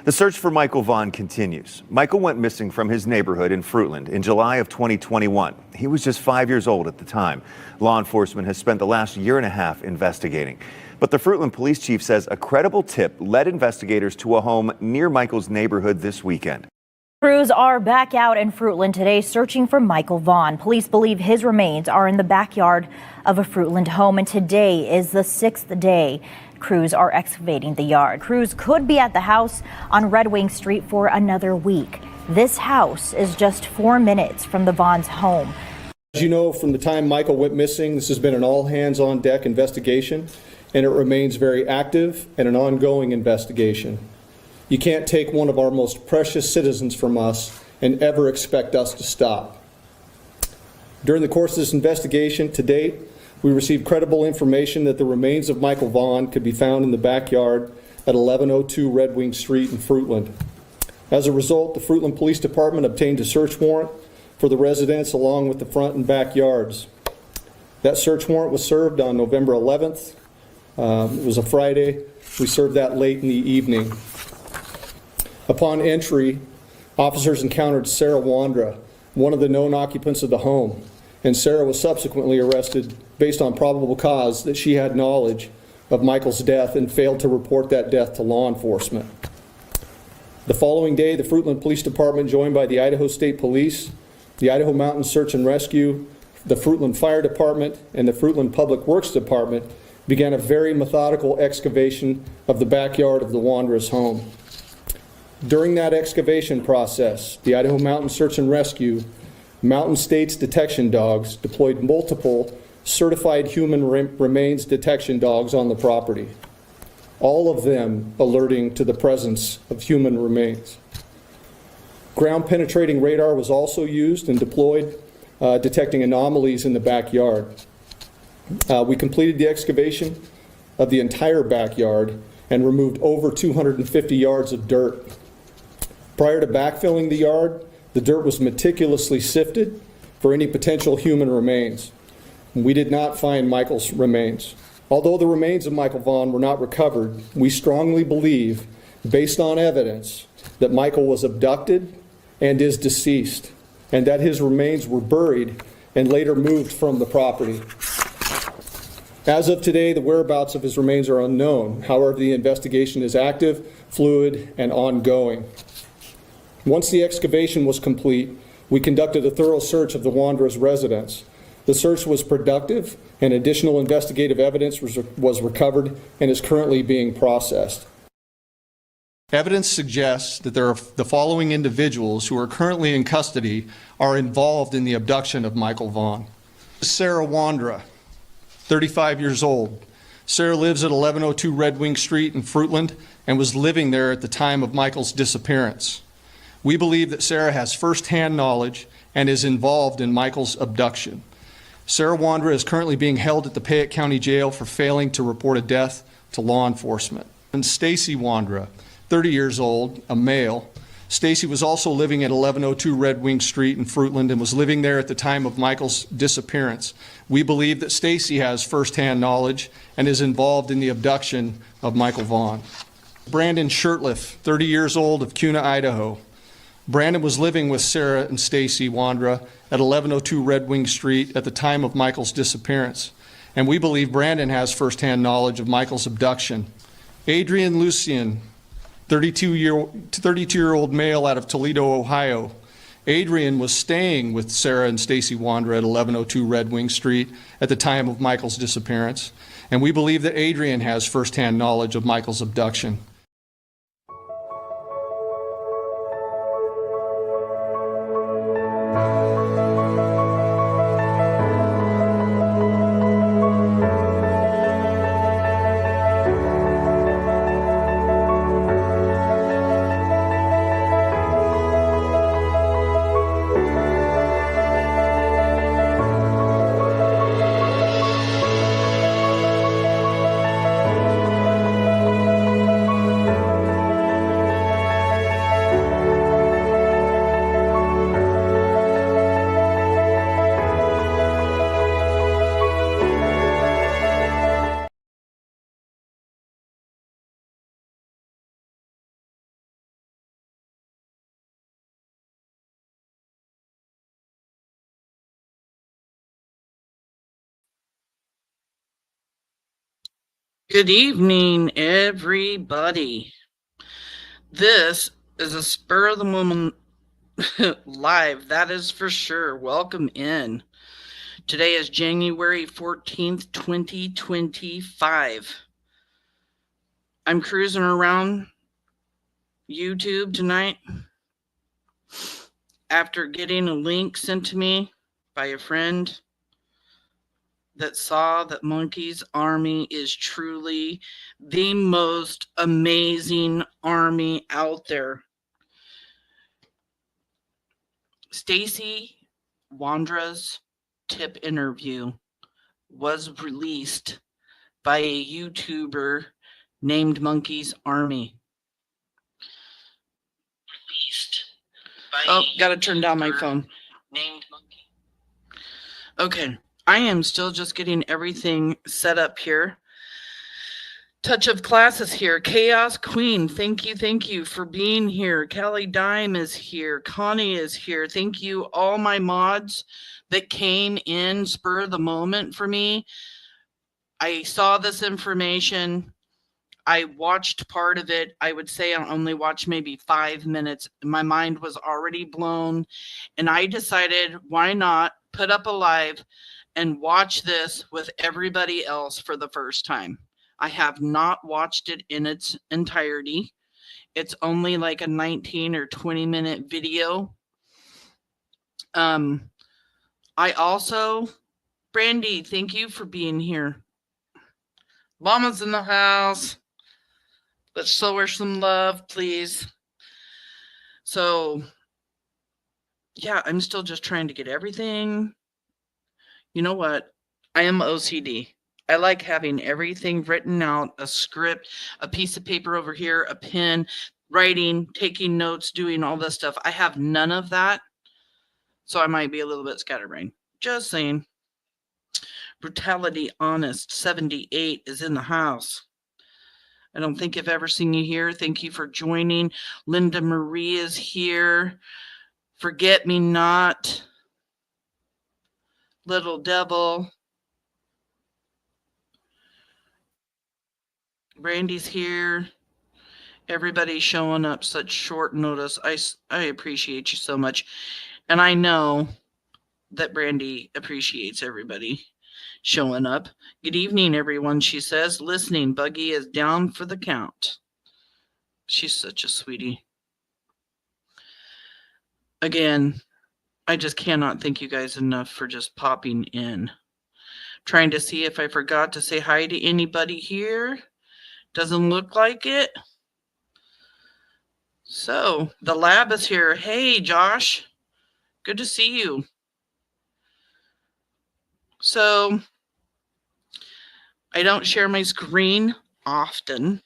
The search for Michael Vaughan continues. Michael went missing from his neighborhood in Fruitland in July of 2021. He was just 5 years old at the time. Law enforcement has spent the last year and a half investigating. But the Fruitland police chief says a credible tip led investigators to a home near Michael's neighborhood this weekend. Crews are back out in Fruitland today searching for Michael Vaughan. Police believe his remains are in the backyard of a Fruitland home, and today is the 6th day crews are excavating the yard. Crews could be at the house on Red Wing Street for another week. This house is just 4 minutes from the Vaughan's home. As you know, from the time Michael went missing, this has been an all-hands-on-deck investigation, and it remains very active and an ongoing investigation. You can't take one of our most precious citizens from us and ever expect us to stop. During the course of this investigation to date, we received credible information that the remains of Michael Vaughan could be found in the backyard at 1102 Red Wing Street in Fruitland. As a result, the Fruitland Police Department obtained a search warrant for the residence along with the front and backyards. That search warrant was served on November 11th. It was a Friday. We served that late in the evening. Upon entry, officers encountered Stacy Wondra, one of the known occupants of the home, and Sarah was subsequently arrested based on probable cause that she had knowledge of Michael's death and failed to report that death to law enforcement. The following day, the Fruitland Police Department, joined by the Idaho State Police, the Idaho Mountain Search and Rescue, the Fruitland Fire Department, and the Fruitland Public Works Department, began a very methodical excavation of the backyard of the Wandra's home. During that excavation process, the Idaho Mountain Search and Rescue, Mountain States detection dogs deployed multiple certified human remains detection dogs on the property, all of them alerting to the presence of human remains. Ground penetrating radar was also used and deployed, detecting anomalies in the backyard. We completed the excavation of the entire backyard and removed over 250 yards of dirt. Prior to backfilling the yard, the dirt was meticulously sifted for any potential human remains. We did not find Michael's remains. Although the remains of Michael Vaughan were not recovered, we strongly believe, based on evidence, that Michael was abducted and is deceased, and that his remains were buried and later moved from the property. As of today, the whereabouts of his remains are unknown. However, the investigation is active, fluid, and ongoing. Once the excavation was complete, we conducted a thorough search of the Wandra's residence. The search was productive, and additional investigative evidence was recovered and is currently being processed. Evidence suggests that the following individuals who are currently in custody are involved in the abduction of Michael Vaughan. Stacy Wandra, 35 years old. Sarah lives at 1102 Red Wing Street in Fruitland and was living there at the time of Michael's disappearance. We believe that Sarah has firsthand knowledge and is involved in Michael's abduction. Stacy Wandra is currently being held at the Payette County Jail for failing to report a death to law enforcement. And Stacy Wandra, 30 years old, a male. Stacy was also living at 1102 Red Wing Street in Fruitland and was living there at the time of Michael's disappearance. We believe that Stacy has firsthand knowledge and is involved in the abduction of Michael Vaughan. Brandon Shirtliff, 30 years old, of Kuna, Idaho. Brandon was living with Sarah and Stacy Wandra at 1102 Red Wing Street at the time of Michael's disappearance, and we believe Brandon has firsthand knowledge of Michael's abduction. Adrian Lucian, 32-year-old male out of Toledo, Ohio. Adrian was staying with Sarah and Stacy Wandra at 1102 Red Wing Street at the time of Michael's disappearance, and we believe that Adrian has firsthand knowledge of Michael's abduction. Good evening, everybody. This is a spur of the moment live, that is for sure. Welcome in. Today is January 14th, 2025. I'm cruising around YouTube tonight after getting a link sent to me by a friend that saw that Monkey's Army is truly the most amazing army out there. Stacy Wandra's tip interview was released by a YouTuber named Monkey's Army. Oh, gotta turn down my phone. Named Monkey. Okay, I am still just getting everything set up here. Touch of Class is here. Chaos Queen, thank you for being here. Kelly Dime is here. Connie is here. Thank you, all my mods that came in spur of the moment for me. I saw this information. I watched part of it. I would say I only watched maybe 5 minutes. My mind was already blown. And I decided, why not put up a live and watch this with everybody else for the first time. I have not watched it in its entirety. It's only like a 19 or 20-minute video. I also, BRANDI, thank you for being here. Mama's in the house. Let's show her some love, please. So, yeah, I'm still just trying to get everything. You know what? I am OCD. I like having everything written out, a script, a piece of paper over here, a pen, writing, taking notes, doing all this stuff. I have none of that, so I might be a little bit scatterbrained. Just saying. Brutality Honest 78 is in the house. I don't think I've ever seen you here. Thank you for joining. Linda Marie is here. Forget Me Not. Little Devil. Brandy's here. Everybody's showing up such short notice. I appreciate you so much. And I know that Brandy appreciates everybody showing up. Good evening, everyone, she says. Listening, Buggy is down for the count. She's such a sweetie. Again, I just cannot thank you guys enough for just popping in. Trying to see if I forgot to say hi to anybody here. Doesn't look like it. So, the lab is here. Hey, Josh. Good to see you. So, I don't share my screen often.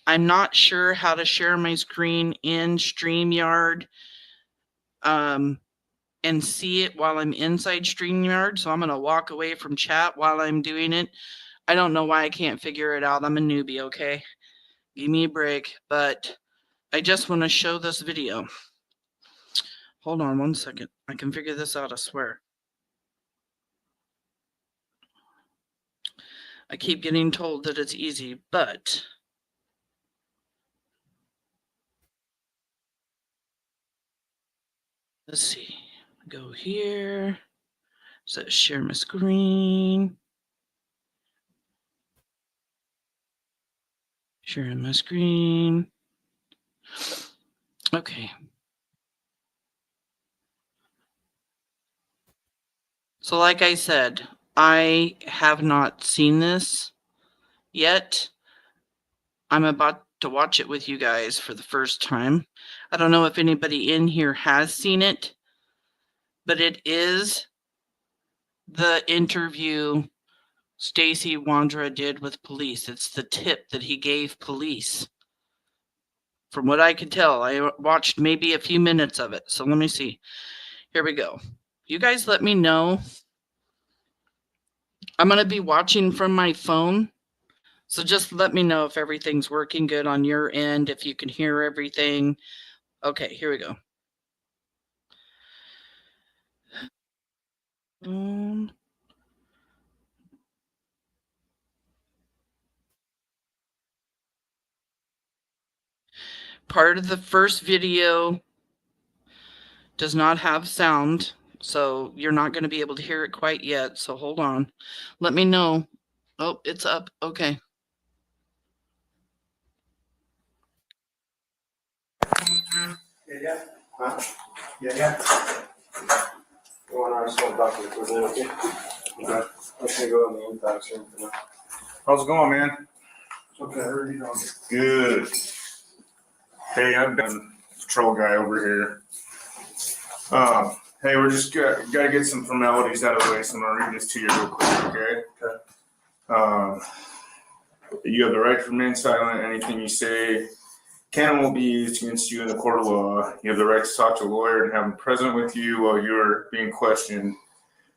I'm not sure how to share my screen in StreamYard and see it while I'm inside StreamYard. So I'm going to walk away from chat while I'm doing it. I don't know why I can't figure it out. I'm a newbie, okay? Give me a break. But I just want to show this video. Hold on 1 second. I can figure this out, I swear. I keep getting told that it's easy, but let's see. Go here. So share my screen. Sharing my screen. Okay. So like I said, I have not seen this yet. I'm about to watch it with you guys for the first time. I don't know if anybody in here has seen it, but it is the interview Stacy Wandra did with police. It's the tip that he gave police. From what I can tell, I watched maybe a few minutes of it. So let me see. Here we go. You guys let me know. I'm going to be watching from my phone. So just let me know if everything's working good on your end, if you can hear everything. Okay, here we go. Part of the first video does not have sound, so you're not going to be able to hear it quite yet. So hold on. Let me know. Oh, it's up. Okay. Yeah. Huh? Yeah. You want to just talk to you for a minute, okay? Okay. I'm just gonna go on the impact room for now. How's it going, man? Okay, how are you doing? Good. Hey, I'm the patrol guy over here. Hey, we're just got to get some formalities out of the way, so I'm gonna read this to you real quick, okay? Okay. You have the right to remain silent. Anything you say can and will be used against you in the court of law. You have the right to talk to a lawyer and have him present with you while you're being questioned.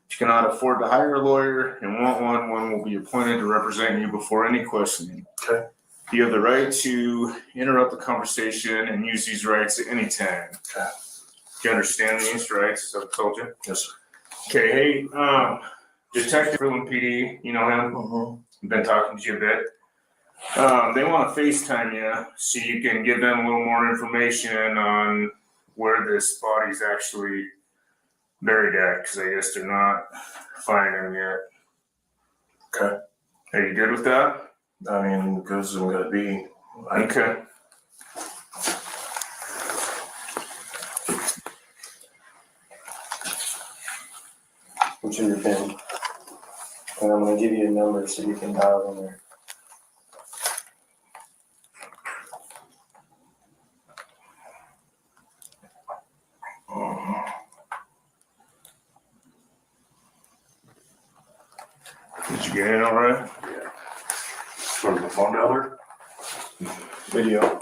If you cannot afford to hire a lawyer and want one will be appointed to represent you before any questioning. Okay. You have the right to interrupt the conversation and use these rights at any time. Okay. Do you understand these rights, as I've told you? Yes, sir. Okay, hey, Detective Fruitland PD, you know him? Mm-hmm. I've been talking to you a bit. They want to FaceTime you so you can give them a little more information on where this body's actually buried at, because I guess they're not finding him yet. Okay. Are you good with that? I mean, because I'm gonna be. Okay. What's in your pen? And I'm gonna give you a number so you can dial in there. Did you get in all right? Yeah. From the phone number? Video.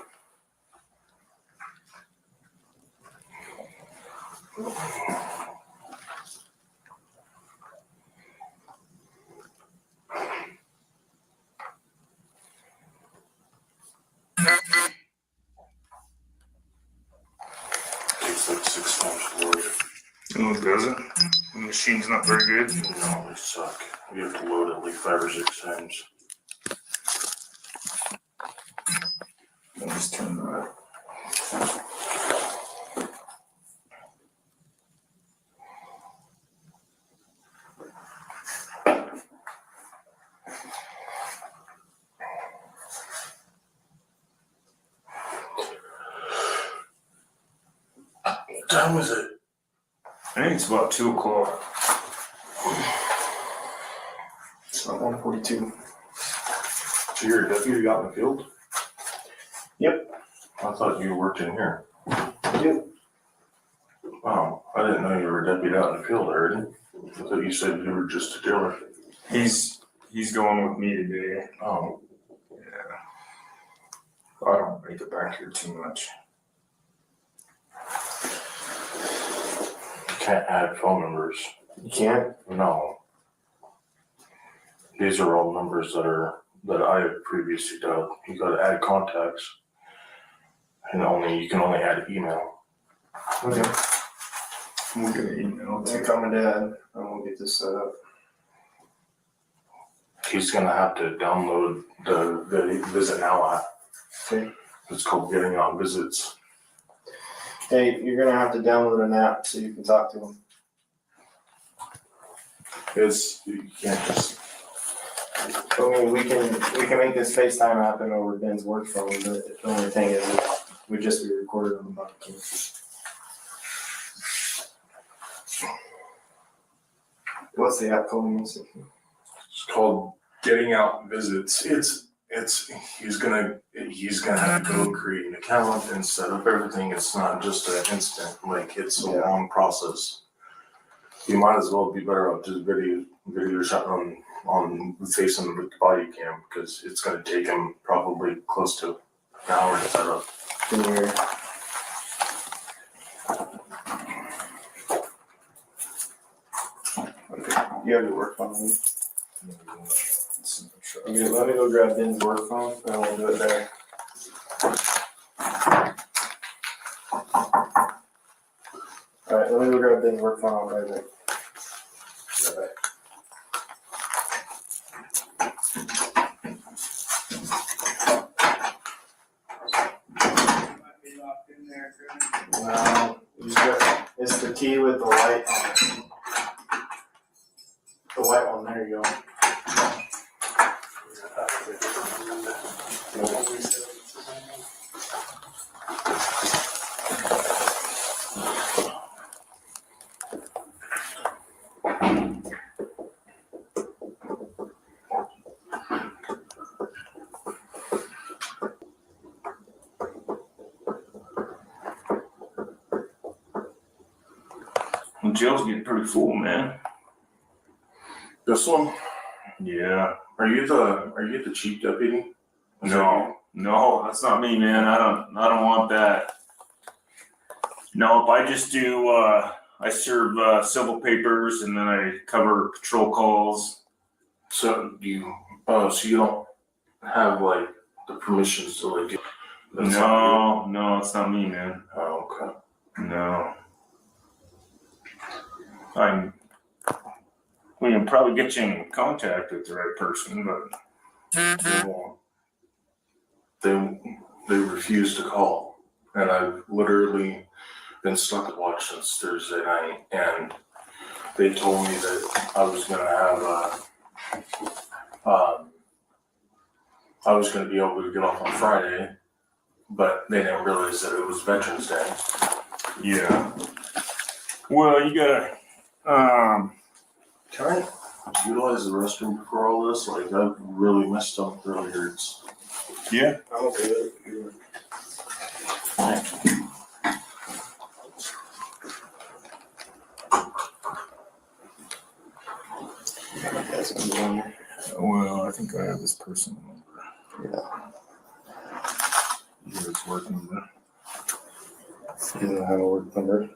Takes like 6 times to load it. Oh, does it? The machine's not very good. No, they suck. You have to load it like 5 or 6 times. I'll just turn that. What time was it? I think it's about 2 o'clock. It's not 1:42. So you're a deputy out in the field? Yep. I thought you worked in here. Yep. Wow, I didn't know you were a deputy out in the field, I heard it. I thought you said you were just a dealer. He's going with me today. Oh, Yeah. I don't make it back here too much. you can't add phone numbers. You can't? No. These are all numbers that I have previously dialed. You gotta add contacts. And you can only add email. Okay. We'll get an email. Take on my dad, and we'll get this set up. He's gonna have to download the Visit Now app. Okay. It's called Getting Out Visits. Hey, you're gonna have to download an app so you can talk to them. You can't just. I mean, we can make this FaceTime happen over Ben's work phone, but the only thing is it would just be recorded on the button. What's the app called? It's called Getting Out Visits. He's gonna have to go create an account and set up everything. It's not just an instant, like it's a long process. You might as well be better off just video shot on facing the body cam, because it's gonna take him probably close to an hour to set up. Can you hear? You have your work phone. Right? Let me go grab Ben's work phone and we'll do it there. Alright, let me go grab Ben's work phone. I'll be right back. key with the white. The white one, there you go. The jail's getting pretty full, man. This one? Yeah. Are you the chief deputy? No, that's not me, man. I don't want that. Nope, I just do, I serve, civil papers and then I cover patrol calls. So you don't have like the permissions to like. No, it's not me, man. Oh, okay. No. We can probably get you in contact with the right person, but They won't. They refuse to call, and I've literally been stuck at watch since Thursday night, and they told me that I was gonna have I was gonna be able to get off on Friday, but they didn't realize that it was Veterans Day. yeah. Well, you gotta, Can I utilize the restroom before all this? Like, I've really messed up, really hurts. yeah. I'm okay with it. Well, I think I have this person number. Yeah. It's working. You don't have a work number?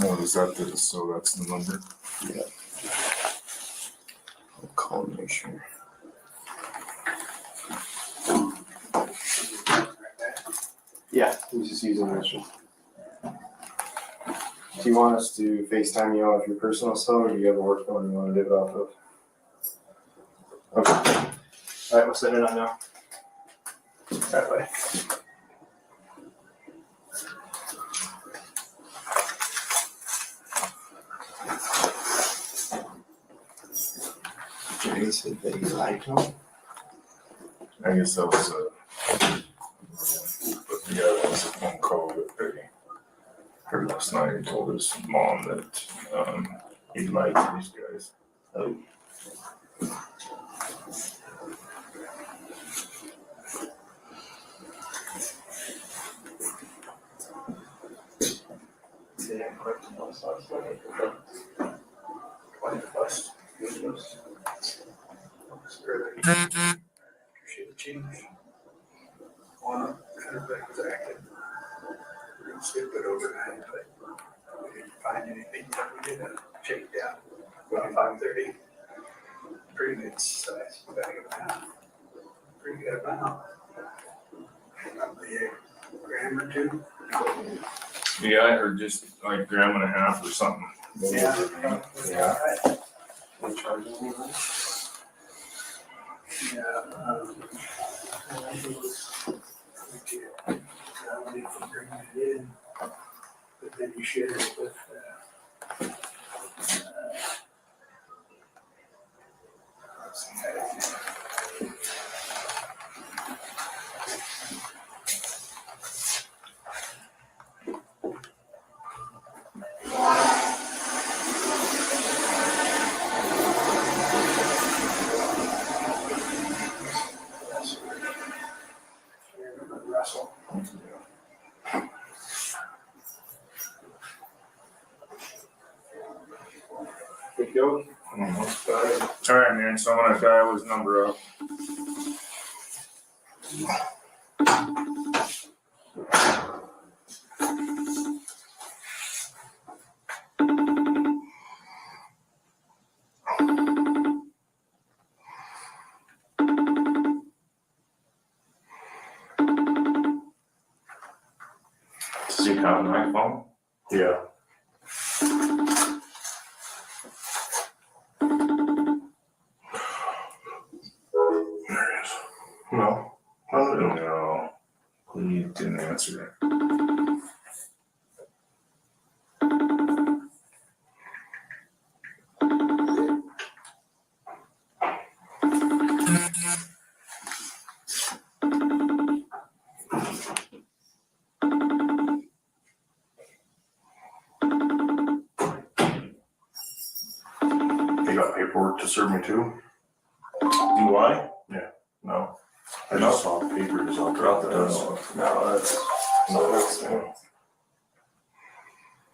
No, is that the, so that's the number? Yeah. I'll call and make sure. Yeah, he's just using this one. Do you want us to FaceTime you off your personal cell, or do you have a work phone you want to do it off of? Okay. All right, we'll send it on now. That way. Jay said that you liked him. I guess that was yeah, that was a phone call that they heard last night. He told his mom that he lied to these guys. Oh. Yeah, correct. Appreciate the change. On kind of exactly. Real stupid overnight, but we didn't find anything that we didn't shake down. About 5:30. Pretty good size bag of pound. Pretty good amount. Probably a gram or two. Yeah, I heard just like a gram and a half or something. Yeah. Yeah. They charge you anything? Yeah. I think it was. If you bring it in, but then you share it with. Russell. Good go. All right, man. So I'm gonna dial his number up. Does he have my phone? Yeah. There it is. No. No. He didn't answer it. You got paperwork to serve me too? Do I? Yeah, no. I just saw papers all throughout the desk. No, that's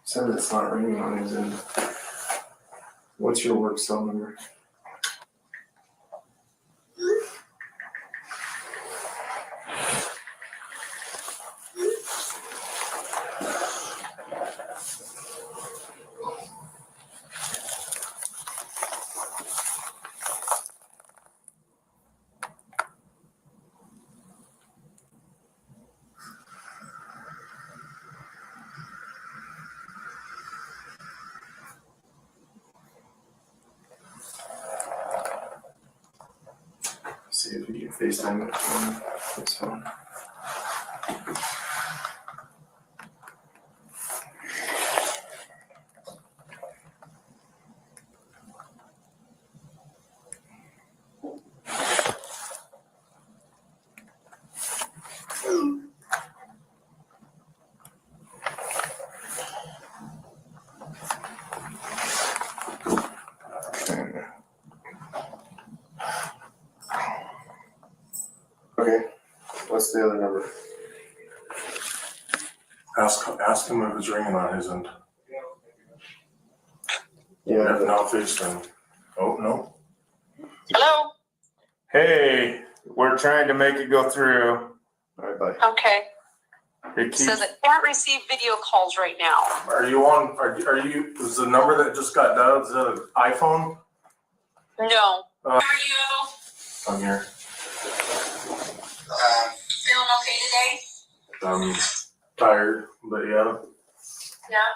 said it's not ringing on his end. What's your work cell number? See if we can FaceTime it from his phone. Okay, what's the other number? Ask him if it's ringing on his end. Yeah. If not, FaceTime. Oh, no. Hello? Hey, we're trying to make it go through. All right, bye. Okay. It It says it can't receive video calls right now. Are you on, are you, is the number that just got dialed, is that an iPhone? No. How are you? I'm here. Feeling okay today? I'm tired, but yeah. Yeah.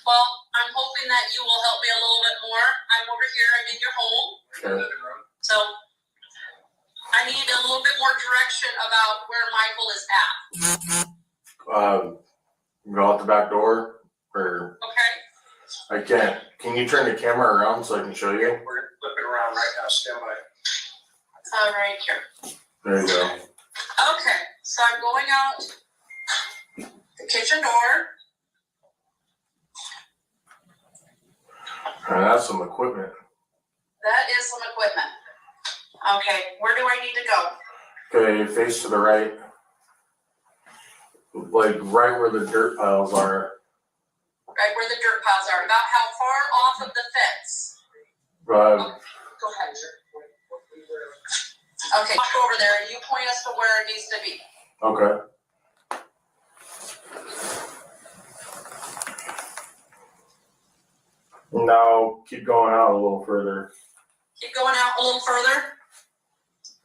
Well, I'm hoping that you will help me a little bit more. I'm over here, I'm in your home. Okay. So I need a little bit more direction about where Michael is at. Go out the back door, or Okay? I can't. Can you turn the camera around so I can show you? We're flipping around right now, stand by. All right, here. There you go. Okay, so I'm going out the kitchen door. And that's some equipment. That is some equipment. Okay, where do I need to go? Okay, face to the right. Like right where the dirt piles are. Right where the dirt piles are. About how far off of the fence? Uh, Go ahead. Okay, walk over there and you point us to where it needs to be. okay. Now keep going out a little further. Keep going out a little further.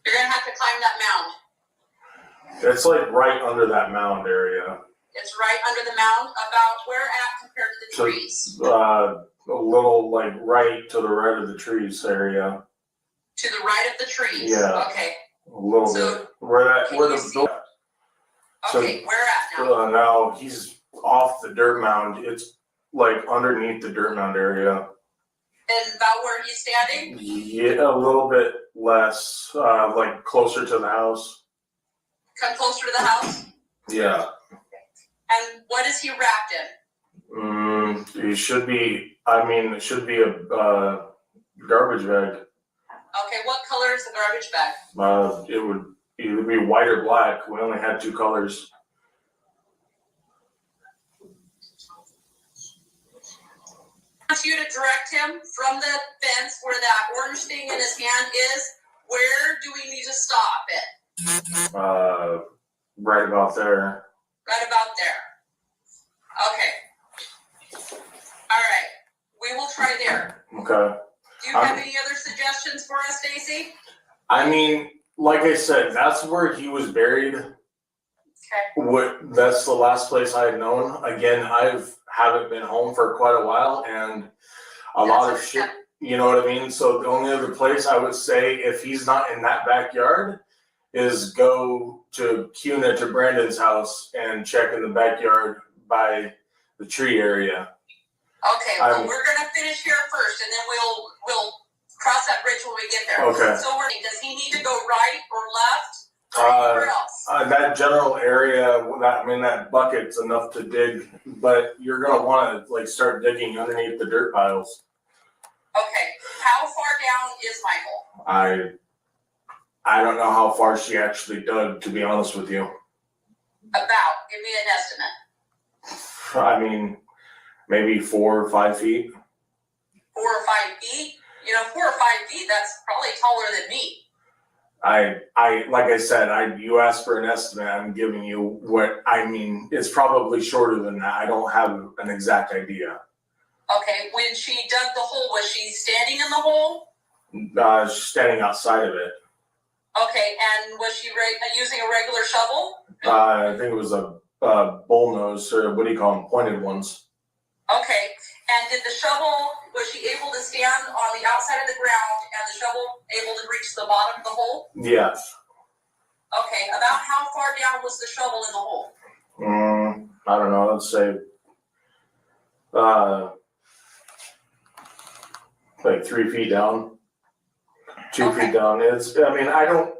You're gonna have to climb that mound. It's like right under that mound area. It's right under the mound, about where at compared to the trees? A little like right to the right of the trees area. To the right of the trees? Yeah. Okay, A little So, bit. Where can the you see? door. So- okay, where at now? Now he's off the dirt mound. It's like underneath the dirt mound area. And about where he's standing? Yeah, a little bit less, like closer to the house. Come closer to the house? Yeah. And what is he wrapped in? It should be a garbage bag. Okay, what color is the garbage bag? It would either be white or black. We only had 2 colors. I want you to direct him from the fence where that orange thing in his hand is. Where do we need to stop it? Right about there. Right about there. Okay. All right. We will try there. Okay. Do you have any other suggestions for us, Stacy? I mean, like I said, that's where he was buried. Okay. That's the last place I had known. Again, haven't been home for quite a while, and a lot of shit. You know what I mean? So the only other place I would say, if he's not in that backyard, is go to Cuna to Brandon's house and check in the backyard by the tree area. Okay, well, we're gonna finish here first, and then we'll cross that bridge when we get there. Okay. So does he need to go right or left or anywhere else? That general area, that bucket's enough to dig, but you're gonna want to like start digging underneath the dirt piles. Okay. How far down is Michael? I don't know how far she actually dug, to be honest with you. About. Give me an estimate. I mean, maybe 4 or 5 feet. 4 or 5 feet? 4 or 5 feet, that's probably taller than me. Like I said, you asked for an estimate. I'm giving you it's probably shorter than that. I don't have an exact idea. Okay, when she dug the hole, was she standing in the hole? Standing outside of it. Okay, and was she using a regular shovel? I think it was a bull nose, or what do you call them, pointed ones. Okay, and did the shovel, was she able to stand on the outside of the ground and the shovel able to reach the bottom of the hole? Yes. Okay, about how far down was the shovel in the hole? I don't know, let's say like 3 feet down, 2 feet down. I don't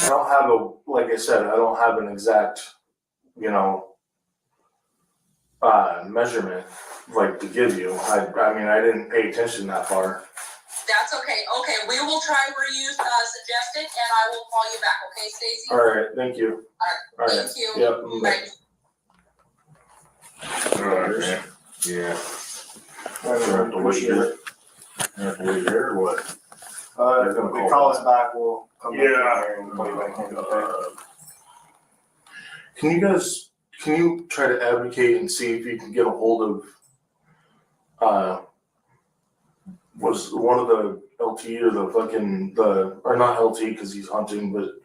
have like I said, I don't have an exact, measurement like to give you. I didn't pay attention that far. That's okay. Okay, we will try where you suggested, and I will call you back. Okay, Stacy? All right, thank you. All right. Thank you. Yep. Bye. All right, man. Yeah. I have to wait here. I have to wait here or what? If they call us back, we'll come back here and call you back in. Can you try to advocate and see if you can get a hold of was one of the LT or or not LT because he's hunting, but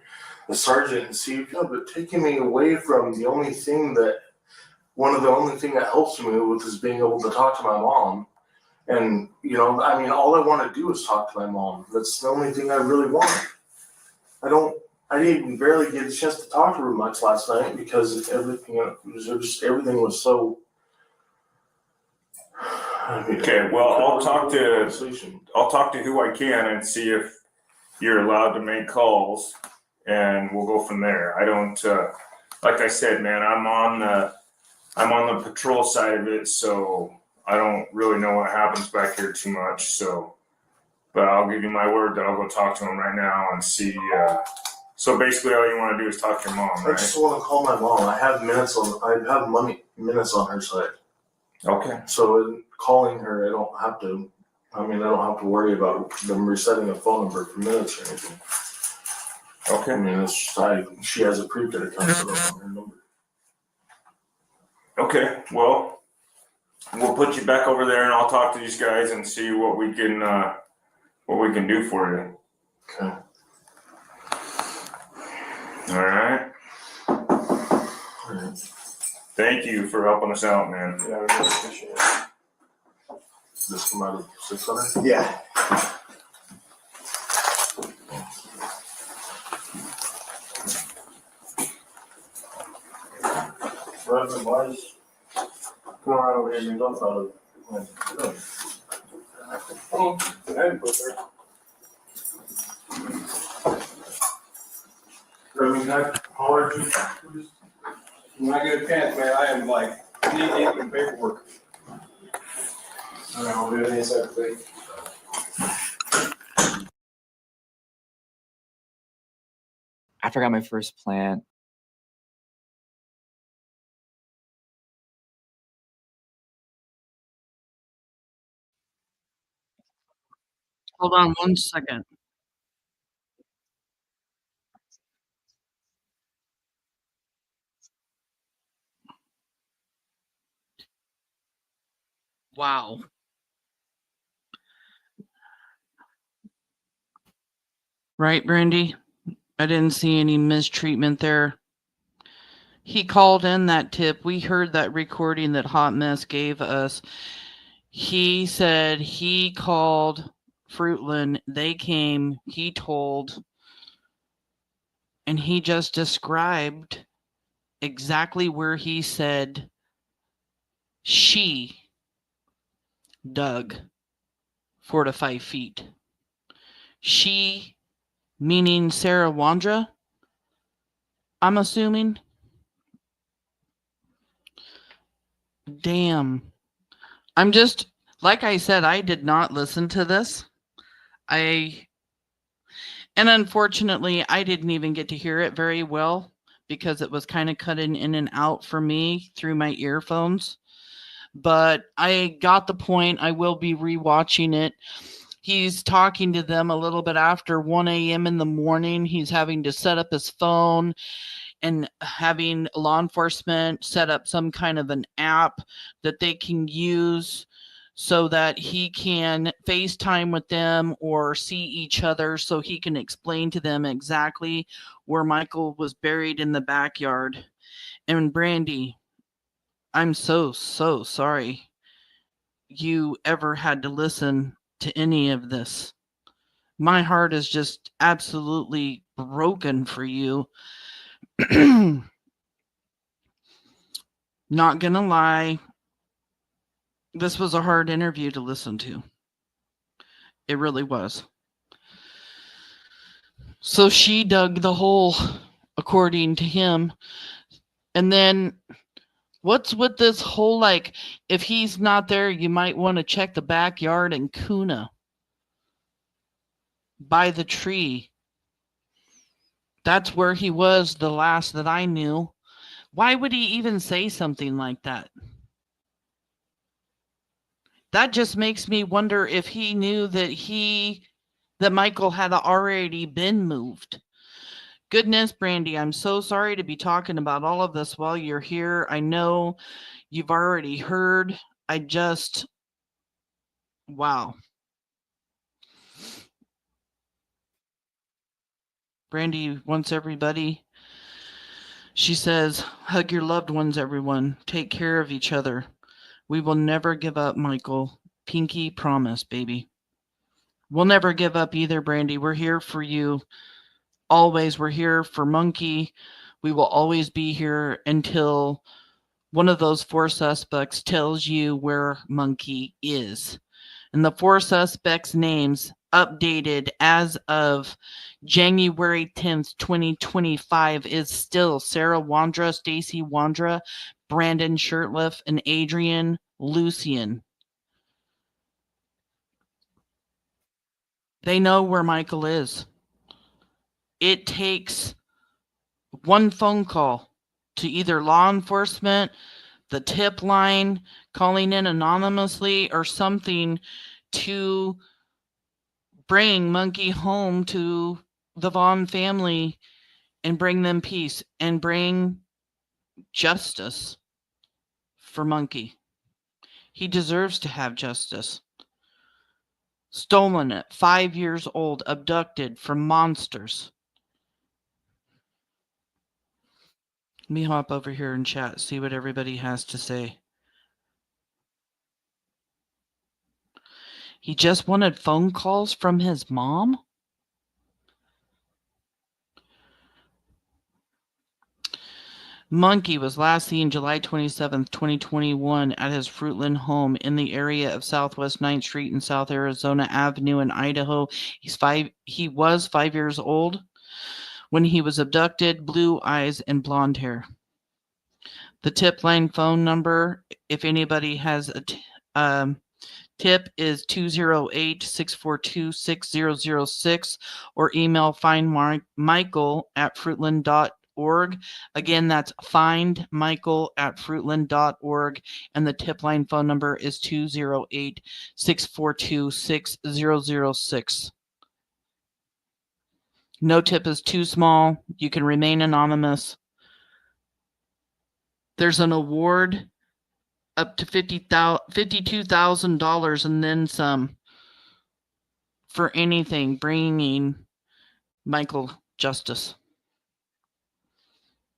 the sergeant, and see if but taking me away from the only thing that helps me with is being able to talk to my mom. And all I want to do is talk to my mom. That's the only thing I really want. I didn't even barely get a chance to talk to her much last night because everything was so. Okay, well, I'll talk to who I can and see if you're allowed to make calls, and we'll go from there. I don't, like I said, man, I'm on the patrol side of it, so I don't really know what happens back here too much. So, but I'll give you my word that I'll go talk to him right now and see. So basically, all you want to do is talk to your mom, right? I just want to call my mom. I have minutes on her side. Okay. So calling her, I don't have to worry about them resetting a phone number for minutes or anything. Okay. It's just she has a prepaid account set up on her number. Okay. Well, we'll put you back over there, and I'll talk to these guys and see what we can do for you. Okay. All right. Thank you for helping us out, man. Yeah, we really appreciate it. This come out of 600? Yeah. Reverend Wise, come on over here, man. Don't follow. Reverend, can I holler at you, please? When I get a chance, man, I am like knee-deep in paperwork. All right, I'll do it separately. After I got my first plant, Hold on 1 second. Wow. Right, Brandy? I didn't see any mistreatment there. He called in that tip. We heard that recording that Hot Mess gave us. He said he called Fruitland. They came. He told. And he just described exactly where he said she dug 4 to 5 feet. She, meaning Sarah Wandra, I'm assuming. Damn. I'm just, like I said, I did not listen to this. And unfortunately, I didn't even get to hear it very well because it was kind of cutting in and out for me through my earphones. But I got the point. I will be rewatching it. He's talking to them a little bit after 1 a.m. in the morning. He's having to set up his phone and having law enforcement set up some kind of an app that they can use so that he can FaceTime with them or see each other so he can explain to them exactly where Michael was buried in the backyard. And BRANDI, I'm so sorry you ever had to listen to any of this. My heart is just absolutely broken for you. Not gonna lie, this was a hard interview to listen to. It really was. So she dug the hole, according to him. And then what's with this whole, like, if he's not there, you might want to check the backyard in Kuna by the tree. That's where he was the last that I knew. Why would he even say something like that? That just makes me wonder if he knew that Michael had already been moved. Goodness, BRANDI, I'm so sorry to be talking about all of this while you're here. I know you've already heard. Wow. BRANDI wants everybody. She says, hug your loved ones, everyone. Take care of each other. We will never give up, Michael. Pinky promise, baby. We'll never give up either, BRANDI. We're here for you. Always. We're here for Monkey. We will always be here until one of those 4 suspects tells you where Monkey is. And the 4 suspects' names updated as of January 10th, 2025 is still Sarah Wandra, Stacy Wandra, Brandon Shirtliff, and Adrian Lucian. They know where Michael is. It takes one phone call to either law enforcement, the tip line, calling in anonymously, or something to bring Monkey home to the Vaughan family and bring them peace and bring justice for Monkey. He deserves to have justice. Stolen at 5 years old, abducted from monsters. Let me hop over here and chat, see what everybody has to say. He just wanted phone calls from his mom? Monkey was last seen July 27th, 2021 at his Fruitland home in the area of Southwest 9th Street and South Arizona Avenue in Idaho. He was 5 years old when he was abducted, blue eyes and blonde hair. The tip line phone number, if anybody has a tip, is 208-642-6006 or email findmichael@fruitland.org. Again, that's findmichael@fruitland.org, and the tip line phone number is 208-642-6006. No tip is too small. You can remain anonymous. There's an award up to $52,000 and then some for anything bringing Michael justice.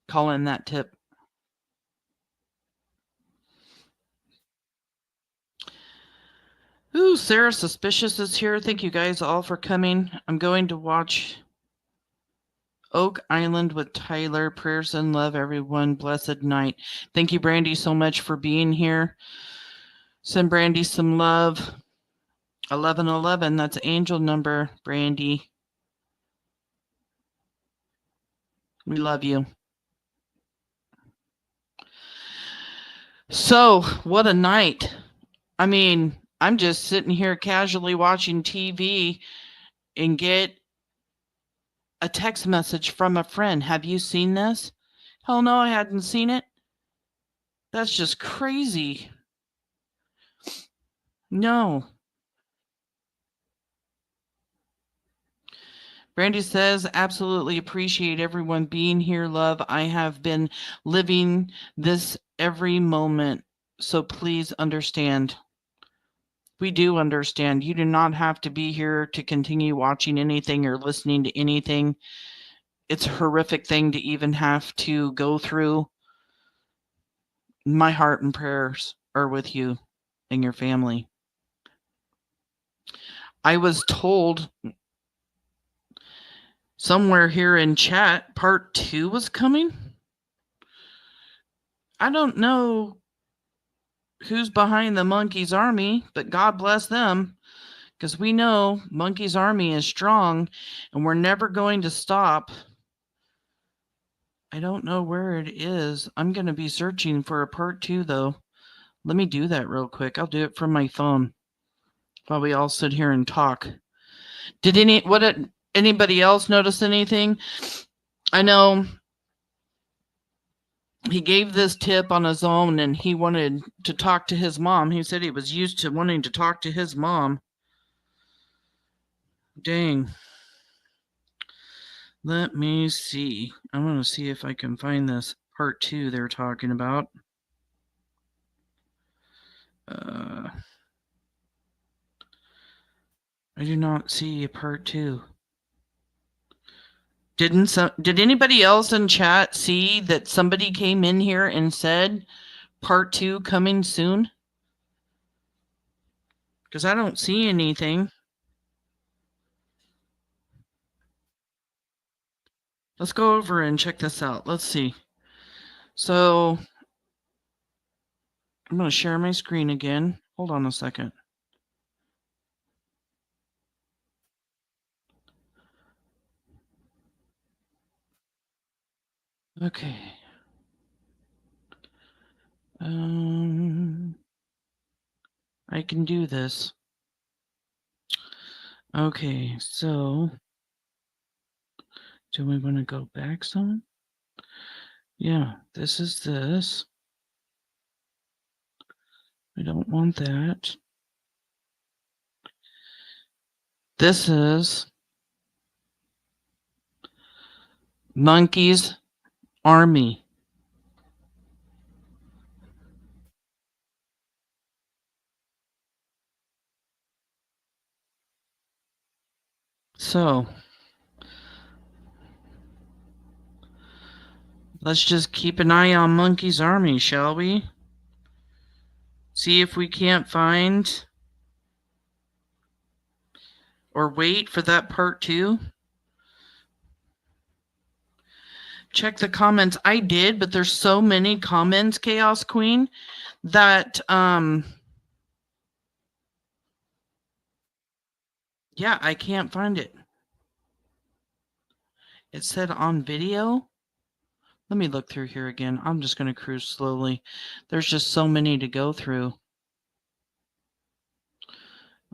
Call in that tip. Ooh, Sarah Suspicious is here. Thank you guys all for coming. I'm going to watch Oak Island with Tyler. Prayers and love, everyone. Blessed night. Thank you, BRANDI, so much for being here. Send BRANDI some love. 1111, that's angel number, Brandy. We love you. So, what a night. I mean, I'm just sitting here casually watching TV and get a text message from a friend. Have you seen this? Hell no, I hadn't seen it. That's just crazy. No. Brandy says, absolutely appreciate everyone being here, love. I have been living this every moment, so please understand. We do understand. You do not have to be here to continue watching anything or listening to anything. It's a horrific thing to even have to go through. My heart and prayers are with you and your family. I was told somewhere here in chat, part 2 was coming. I don't know who's behind the Monkey's Army, but God bless them, because we know Monkey's Army is strong and we're never going to stop. I don't know where it is. I'm going to be searching for a part 2, though. Let me do that real quick. I'll do it from my phone while we all sit here and talk. Did anybody else notice anything? I know he gave this tip on his own and he wanted to talk to his mom. He said he was used to wanting to talk to his mom. Dang. Let me see. I want to see if I can find this part 2 they're talking about. I do not see a part 2. Did anybody else in chat see that somebody came in here and said part 2 coming soon? Because I don't see anything. Let's go over and check this out. Let's see. So I'm going to share my screen again. Hold on a second. Okay. I can do this. Okay, so do we want to go back some? Yeah, this is this. We don't want that. This is Monkey's Army. So let's just keep an eye on Monkey's Army, shall we? See if we can't find or wait for that part 2. Check the comments. I did, but there's so many comments, Chaos Queen, that yeah, I can't find it. It said on video. Let me look through here again. I'm just going to cruise slowly. There's just so many to go through.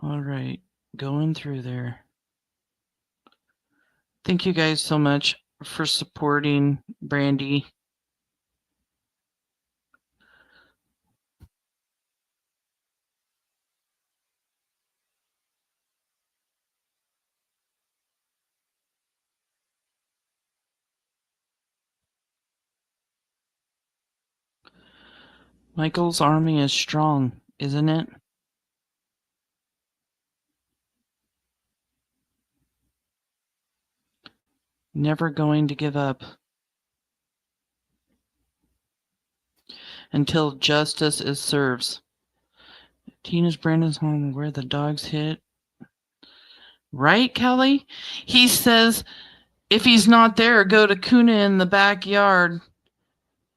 All right, going through there. Thank you guys so much for supporting Brandy. Michael's army is strong, isn't it? Never going to give up until justice is served. Tina's Brandon's home where the dogs hit. Right, Kelly? He says if he's not there, go to Kuna in the backyard.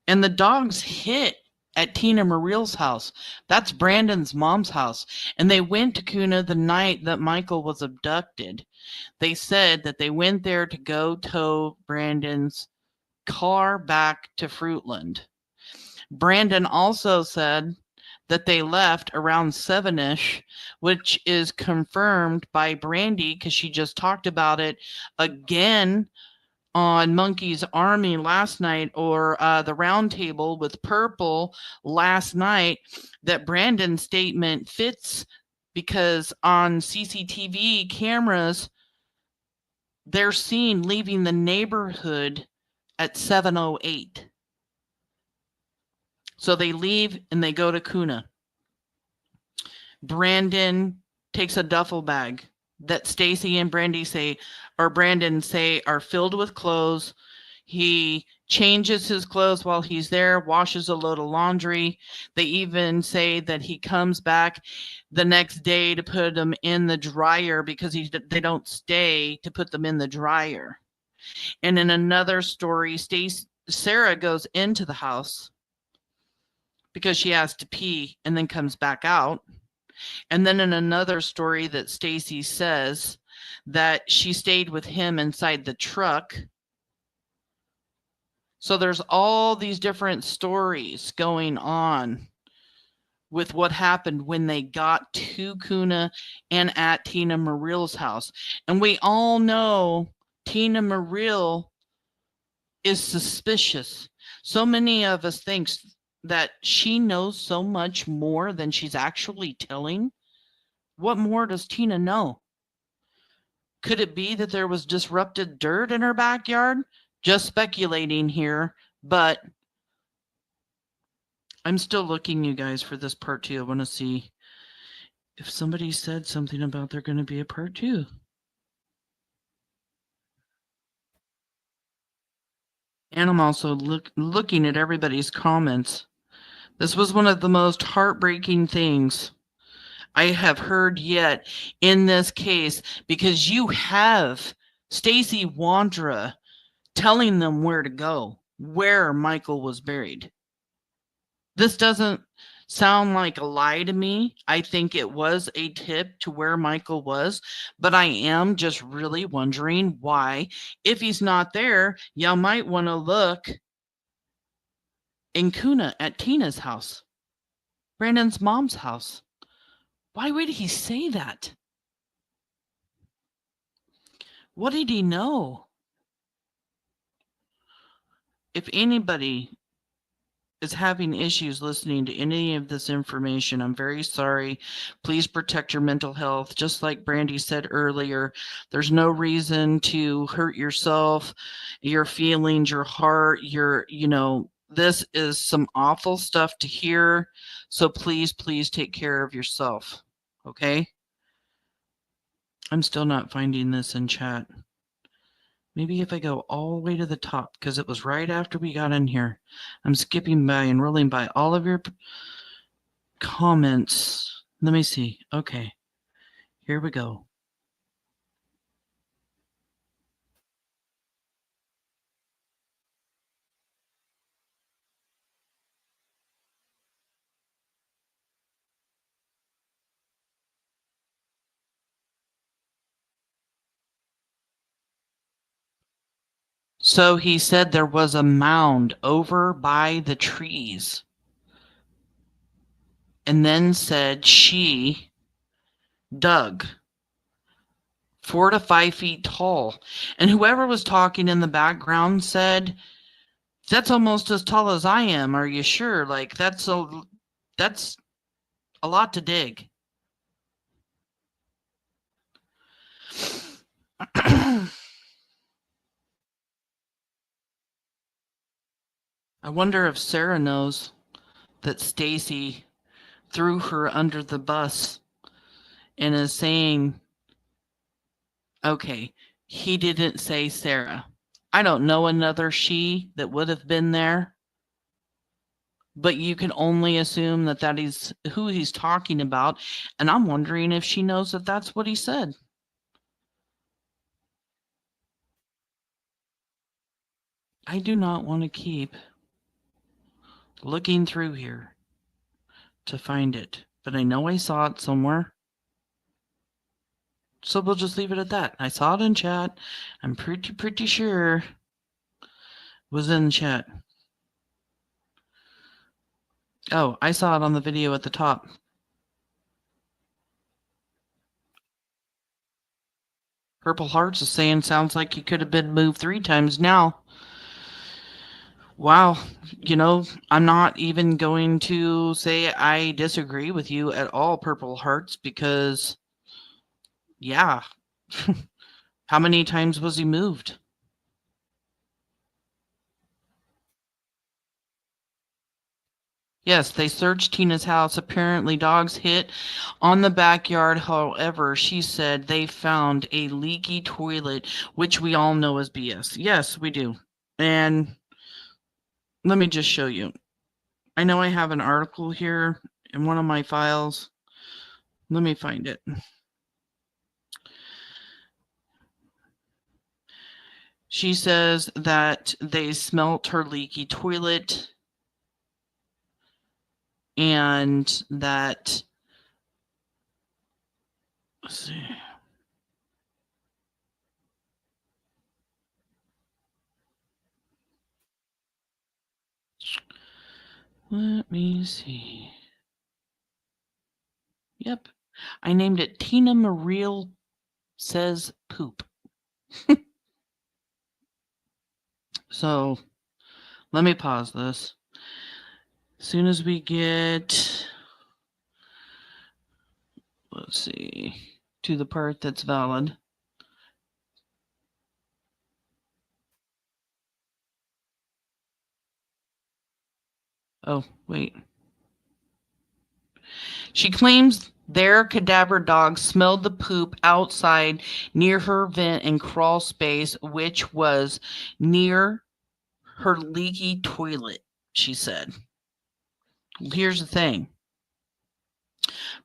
And the dogs hit at Tina Mariel's house. That's Brandon's mom's house. And they went to Kuna the night that Michael was abducted. They said that they went there to go tow Brandon's car back to Fruitland. Brandon also said that they left around 7-ish, which is confirmed by BRANDI because she just talked about it again on Monkey's Army last night, or the roundtable with Purple last night, that Brandon's statement fits because on CCTV cameras, they're seen leaving the neighborhood at 7:08. So they leave and they go to Kuna. Brandon takes a duffel bag that Stacy and Brandy say, or Brandon say, are filled with clothes. He changes his clothes while he's there, washes a load of laundry. They even say that he comes back the next day to put them in the dryer because they don't stay to put them in the dryer. And in another story, Sarah goes into the house because she has to pee and then comes back out. And then in another story that Stacy says that she stayed with him inside the truck. So there's all these different stories going on with what happened when they got to Kuna and at Tina Mariel's house. And we all know Tina Mariel is suspicious. So many of us think that she knows so much more than she's actually telling. What more does Tina know? Could it be that there was disrupted dirt in her backyard? Just speculating here, but I'm still looking, you guys, for this part 2. I want to see if somebody said something about there going to be a part 2. And I'm also looking at everybody's comments. This was one of the most heartbreaking things I have heard yet in this case, because you have Stacy Wandra telling them where to go, where Michael was buried. This doesn't sound like a lie to me. I think it was a tip to where Michael was, but I am just really wondering why, if he's not there, y'all might want to look in Kuna at Tina's house, Brandon's mom's house. Why would he say that? What did he know? If anybody is having issues listening to any of this information, I'm very sorry. Please protect your mental health. Just like Brandy said earlier, there's no reason to hurt yourself, your feelings, your heart, this is some awful stuff to hear. So please take care of yourself. Okay? I'm still not finding this in chat. Maybe if I go all the way to the top, because it was right after we got in here. I'm skipping by and rolling by all of your comments. Let me see. Okay. Here we go. So he said there was a mound over by the trees. And then said she dug 4 to 5 feet tall. And whoever was talking in the background said, that's almost as tall as I am. Are you sure? Like, that's a lot to dig. I wonder if Sarah knows that Stacy threw her under the bus and is saying, okay, he didn't say Sarah. I don't know another she that would have been there, but you can only assume that that is who he's talking about. And I'm wondering if she knows that that's what he said. I do not want to keep looking through here to find it, but I know I saw it somewhere. So we'll just leave it at that. I saw it in chat. I'm pretty sure it was in chat. Oh, I saw it on the video at the top. Purple Hearts is saying sounds like he could have been moved 3 times now. Wow, you know, I'm not even going to say I disagree with you at all, Purple Hearts, because, yeah, how many times was he moved? Yes, they searched Tina's house. Apparently, dogs hit on the backyard. However, she said they found a leaky toilet, which we all know is BS. Yes, we do. And let me just show you. I know I have an article here in one of my files. Let me find it. She says that they smelt her leaky toilet and that, let's see. Let me see. Yep. I named it Tina Mariel Says Poop. So let me pause this. As soon as we get, let's see, to the part that's valid. Oh, wait. She claims their cadaver dog smelled the poop outside near her vent and crawl space, which was near her leaky toilet, she said. Here's the thing.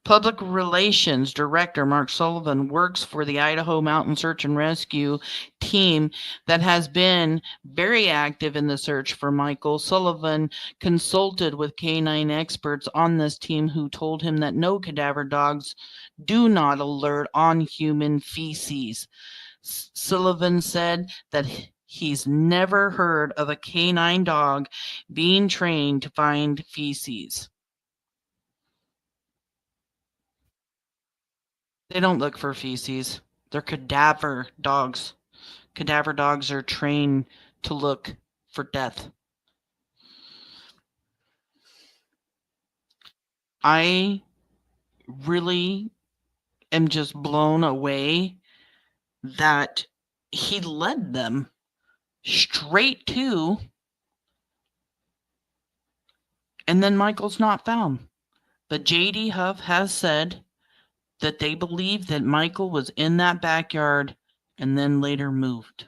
Public Relations Director Mark Sullivan works for the Idaho Mountain Search and Rescue team that has been very active in the search for Michael. Sullivan consulted with canine experts on this team who told him that no cadaver dogs do not alert on human feces. Sullivan said that he's never heard of a canine dog being trained to find feces. They don't look for feces. They're cadaver dogs. Cadaver dogs are trained to look for death. I really am just blown away that he led them straight to, and then Michael's not found. But J.D. Huff has said that they believe that Michael was in that backyard and then later moved.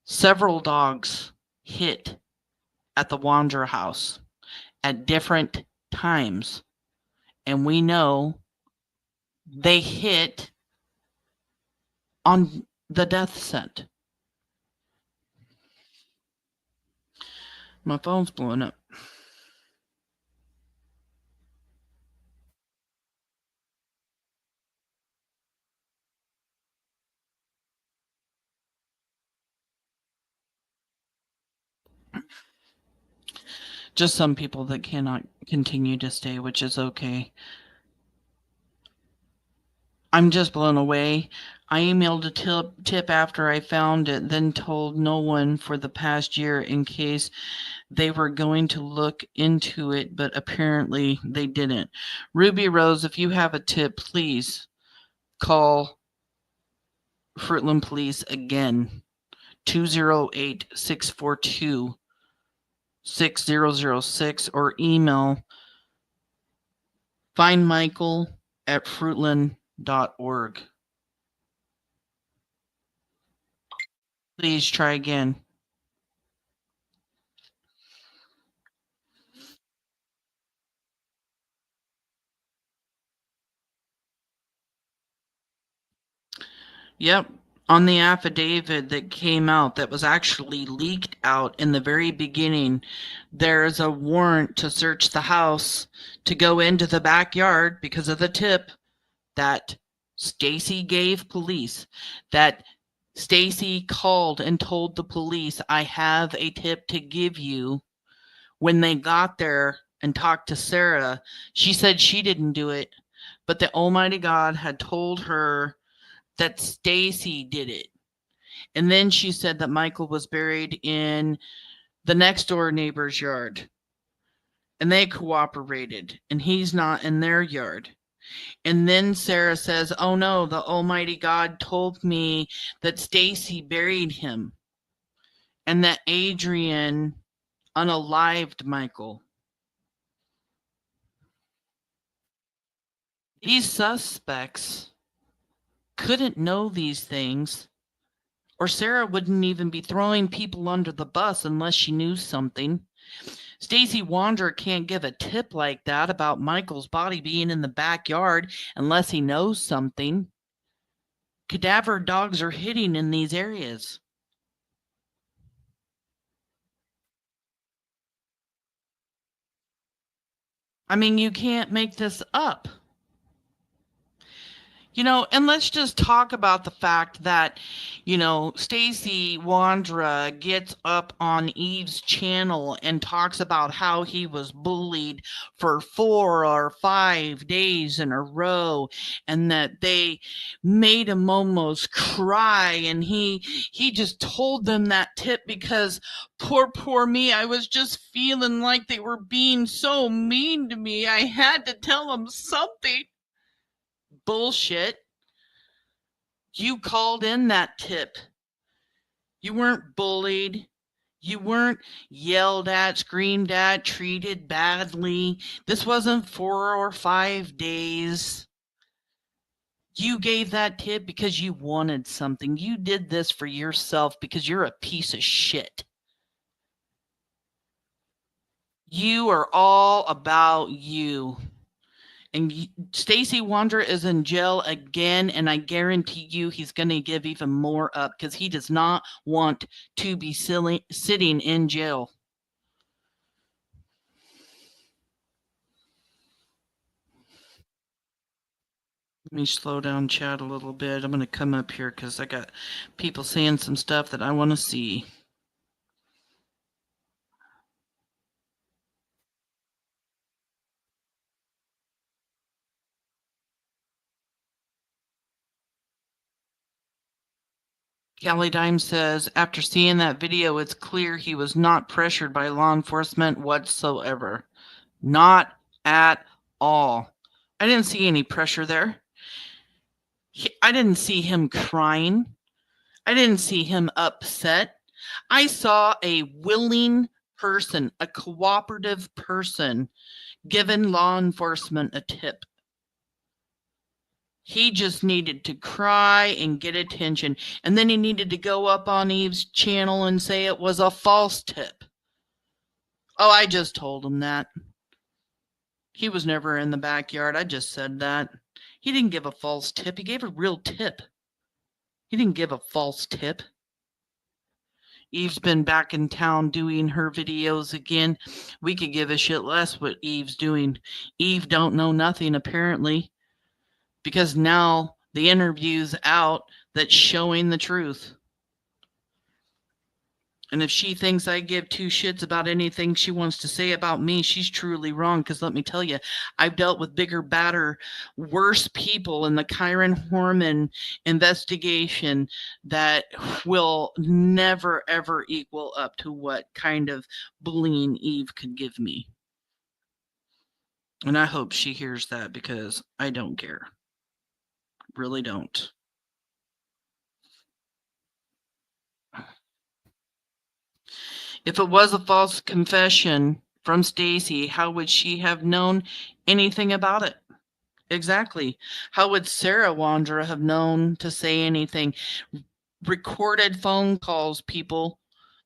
Several dogs hit at the Wandra house at different times, and we know they hit on the death scent. My phone's blowing up. Just some people that cannot continue to stay, which is okay. I'm just blown away. I emailed a tip after I found it, then told no one for the past year in case they were going to look into it, but apparently they didn't. Ruby Rose, if you have a tip, please call Fruitland Police again. 208-642-6006 or email findmichael@fruitland.org. Please try again. Yep. on the affidavit that came out that was actually leaked out in the very beginning, there's a warrant to search the house to go into the backyard because of the tip that Stacy gave police, that Stacy called and told the police, I have a tip to give you. When they got there and talked to Sarah, she said she didn't do it, but the Almighty God had told her that Stacy did it. And then she said that Michael was buried in the next door neighbor's yard. And they cooperated, and he's not in their yard. And then Sarah says, oh no, the Almighty God told me that Stacy buried him and that Adrian unalived Michael. These suspects couldn't know these things, or Sarah wouldn't even be throwing people under the bus unless she knew something. Stacy Wandra can't give a tip like that about Michael's body being in the backyard unless he knows something. Cadaver dogs are hitting in these areas. I mean, you can't make this up. You know, and let's just talk about the fact that, you know, Stacy Wandra gets up on Eve's channel and talks about how he was bullied for 4 or 5 days in a row, and that they made him almost cry, and he just told them that tip because poor me, I was just feeling like they were being so mean to me. I had to tell them something. Bullshit. You called in that tip. You weren't bullied. You weren't yelled at, screamed at, treated badly. This wasn't 4 or 5 days. You gave that tip because you wanted something. You did this for yourself because you're a piece of shit. You are all about you. And Stacy Wandra is in jail again, and I guarantee you he's going to give even more up because he does not want to be sitting in jail. Let me slow down chat a little bit. I'm going to come up here because I got people saying some stuff that I want to see. Callie Dime says, after seeing that video, it's clear he was not pressured by law enforcement whatsoever. Not at all. I didn't see any pressure there. I didn't see him crying. I didn't see him upset. I saw a willing person, a cooperative person, giving law enforcement a tip. He just needed to cry and get attention. And then he needed to go up on Eve's channel and say it was a false tip. Oh, I just told him that. He was never in the backyard. I just said that. He didn't give a false tip. He gave a real tip. He didn't give a false tip. Eve's been back in town doing her videos again. We could give a shit less what Eve's doing. Eve don't know nothing, apparently. Because now the interview's out that's showing the truth. And if she thinks I give 2 shits about anything she wants to say about me, she's truly wrong. Because let me tell you, I've dealt with bigger, badder, worse people in the Kyron Horman investigation that will never, ever equal up to what kind of bullying Eve could give me. And I hope she hears that because I don't care. Really don't. If it was a false confession from Stacy, how would she have known anything about it? Exactly. How would Sarah Wandra have known to say anything? Recorded phone calls, people.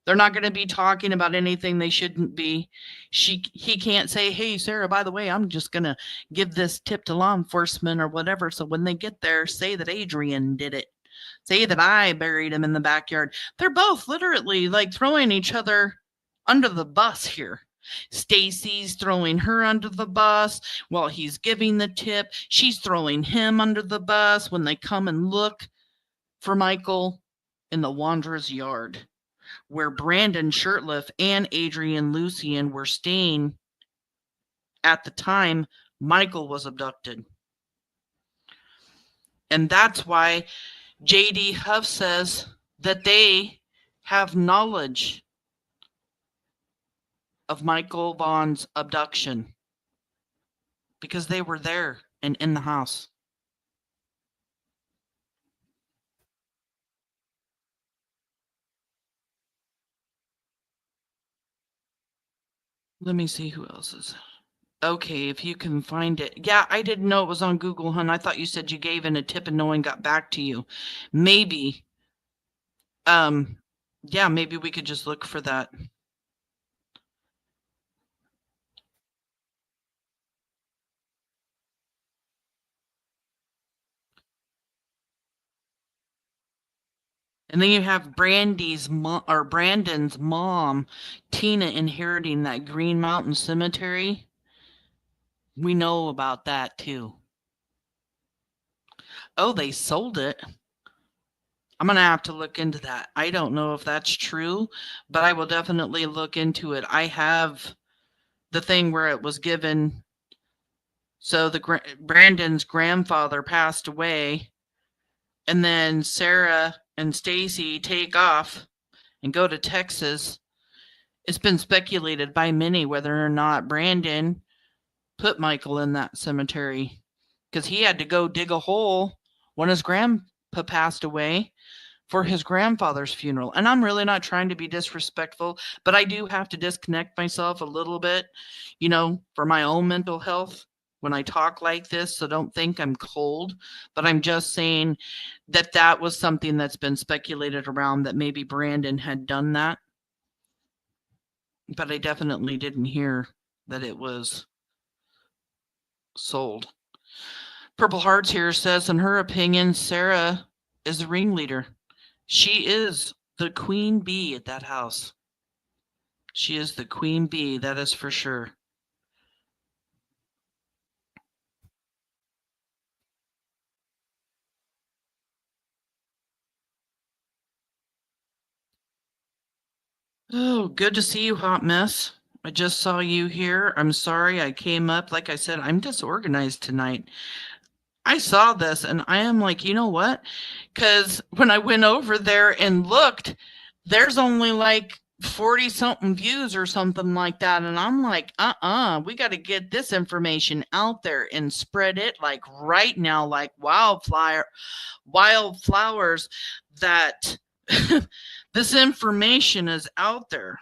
They're not going to be talking about anything they shouldn't be. He can't say, hey, Sarah, by the way, I'm just going to give this tip to law enforcement or whatever. So when they get there, say that Adrian did it. say that I buried him in the backyard. They're both literally like throwing each other under the bus here. Stacy's throwing her under the bus while he's giving the tip. She's throwing him under the bus when they come and look for Michael in the Wandra's yard, where Brandon Shirtliff and Adrian Lucian were staying at the time Michael was abducted. And that's why J.D. Huff says that they have knowledge of Michael Vaughan's abduction because they were there and in the house. Let me see who else is. Okay, if you can find it. Yeah, I didn't know it was on Google, hon. I thought you said you gave in a tip and no one got back to you. Maybe. Yeah, maybe we could just look for that. And then you have Brandy's mom or Brandon's mom, Tina, inheriting that Green Mountain Cemetery. We know about that too. Oh, they sold it. I'm going to have to look into that. I don't know if that's true, but I will definitely look into it. I have the thing where it was given. So Brandon's grandfather passed away, and then Sarah and Stacy take off and go to Texas. It's been speculated by many whether or not Brandon put Michael in that cemetery because he had to go dig a hole when his grandpa passed away for his grandfather's funeral. And I'm really not trying to be disrespectful, but I do have to disconnect myself a little bit, you know, for my own mental health when I talk like this. So don't think I'm cold, but I'm just saying that that was something that's been speculated around, that maybe Brandon had done that. But I definitely didn't hear that it was sold. Purple Hearts here says, in her opinion, Sarah is the ringleader. She is the queen bee at that house. She is the queen bee, that is for sure. Oh, good to see you, Hot Mess. I just saw you here. I'm sorry I came up. Like I said, I'm disorganized tonight. I saw this and I am like, you know what? Because when I went over there and looked, there's only like 40 something views or something like that. And I'm like, we got to get this information out there and spread it like right now, like wildflowers, that this information is out there.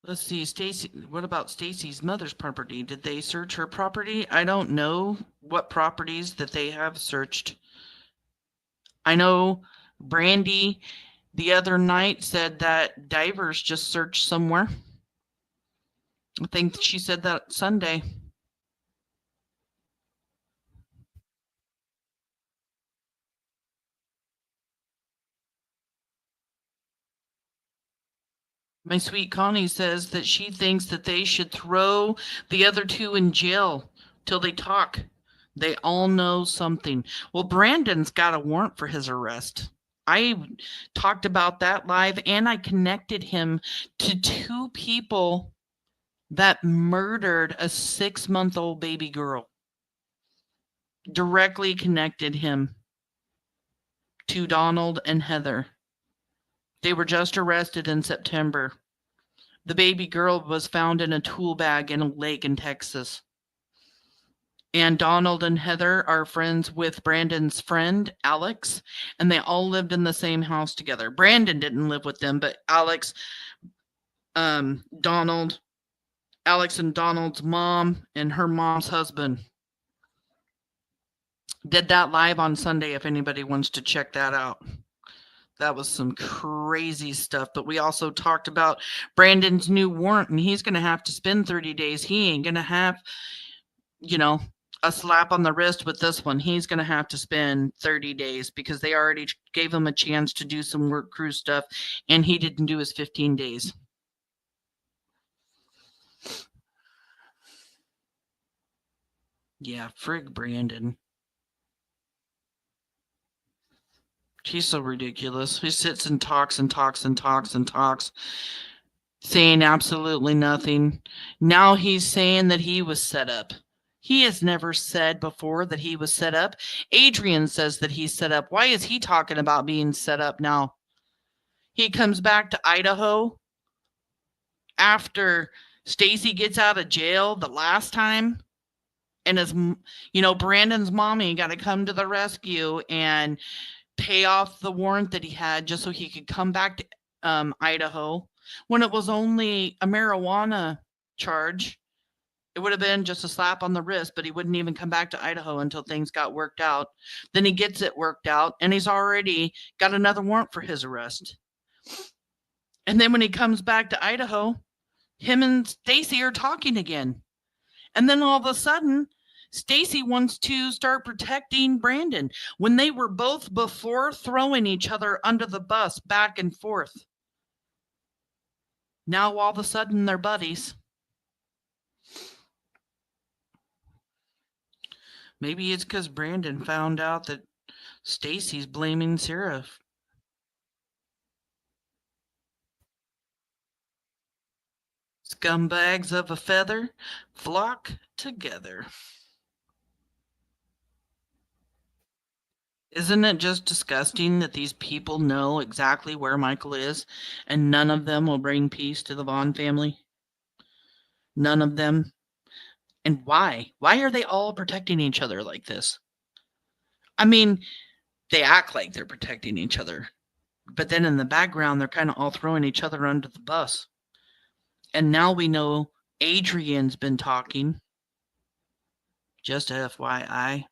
Let's see, Stacy. What about Stacy's mother's property? Did they search her property? I don't know what properties that they have searched. I know BRANDI the other night said that divers just searched somewhere. I think she said that Sunday. My sweet Connie says that she thinks that they should throw the other two in jail till they talk. They all know something. Well, Brandon's got a warrant for his arrest. I talked about that live, and I connected him to two people that murdered a 6-month-old baby girl. Directly connected him to Donald and Heather. They were just arrested in September. The baby girl was found in a tool bag in a lake in Texas. And Donald and Heather are friends with Brandon's friend, Alex, and they all lived in the same house together. Brandon didn't live with them, but Alex and Donald's mom and her mom's husband did that live on Sunday if anybody wants to check that out. That was some crazy stuff. But we also talked about Brandon's new warrant, and he's going to have to spend 30 days. He ain't going to have, a slap on the wrist with this one. He's going to have to spend 30 days because they already gave him a chance to do some work crew stuff, and he didn't do his 15 days. Yeah, frig Brandon. He's so ridiculous. He sits and talks and talks and talks and talks, saying absolutely nothing. Now he's saying that he was set up. He has never said before that he was set up. Adrian says that he's set up. Why is he talking about being set up now? He comes back to Idaho after Stacy gets out of jail the last time. And his, Brandon's mommy got to come to the rescue and pay off the warrant that he had just so he could come back to Idaho when it was only a marijuana charge. It would have been just a slap on the wrist, but he wouldn't even come back to Idaho until things got worked out. Then he gets it worked out, and he's already got another warrant for his arrest. And then when he comes back to Idaho, him and Stacy are talking again. And then all of a sudden, Stacy wants to start protecting Brandon when they were both before throwing each other under the bus back and forth. Now all of a sudden they're buddies. Maybe it's because Brandon found out that Stacy's blaming Sarah. Scumbags of a feather flock together. Isn't it just disgusting that these people know exactly where Michael is and none of them will bring peace to the Vaughan family? None of them. And why? Why are they all protecting each other like this? I mean, they act like they're protecting each other, but then in the background, they're kind of all throwing each other under the bus. And now we know Adrian's been talking. Just FYI.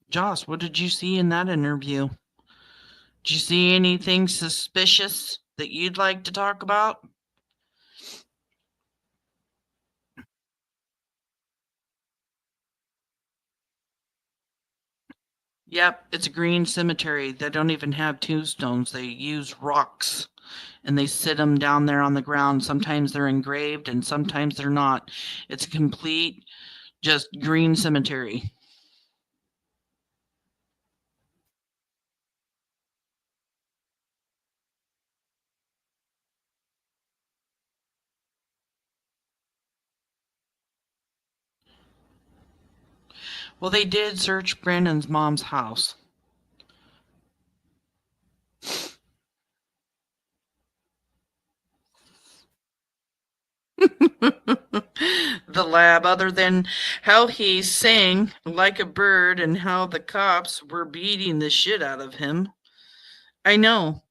Joss, what did you see in that interview? Did you see anything suspicious that you'd like to talk about? Yep, it's a green cemetery. They don't even have tombstones. They use rocks, and they sit them down there on the ground. Sometimes they're engraved, and sometimes they're not. It's a complete, just green cemetery. Well, they did search Brandon's mom's house. The lab, other than how he sang like a bird and how the cops were beating the shit out of him. I know.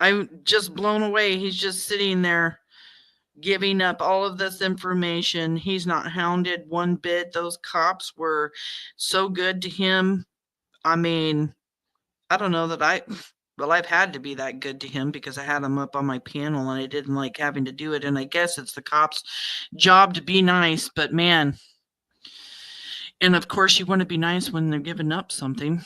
I'm just blown away. He's just sitting there giving up all of this information. He's not hounded one bit. Those cops were so good to him. I mean, I don't know that I've had to be that good to him because I had him up on my panel and I didn't like having to do it. And I guess it's the cops' job to be nice, but man. And of course you want to be nice when they're giving up something.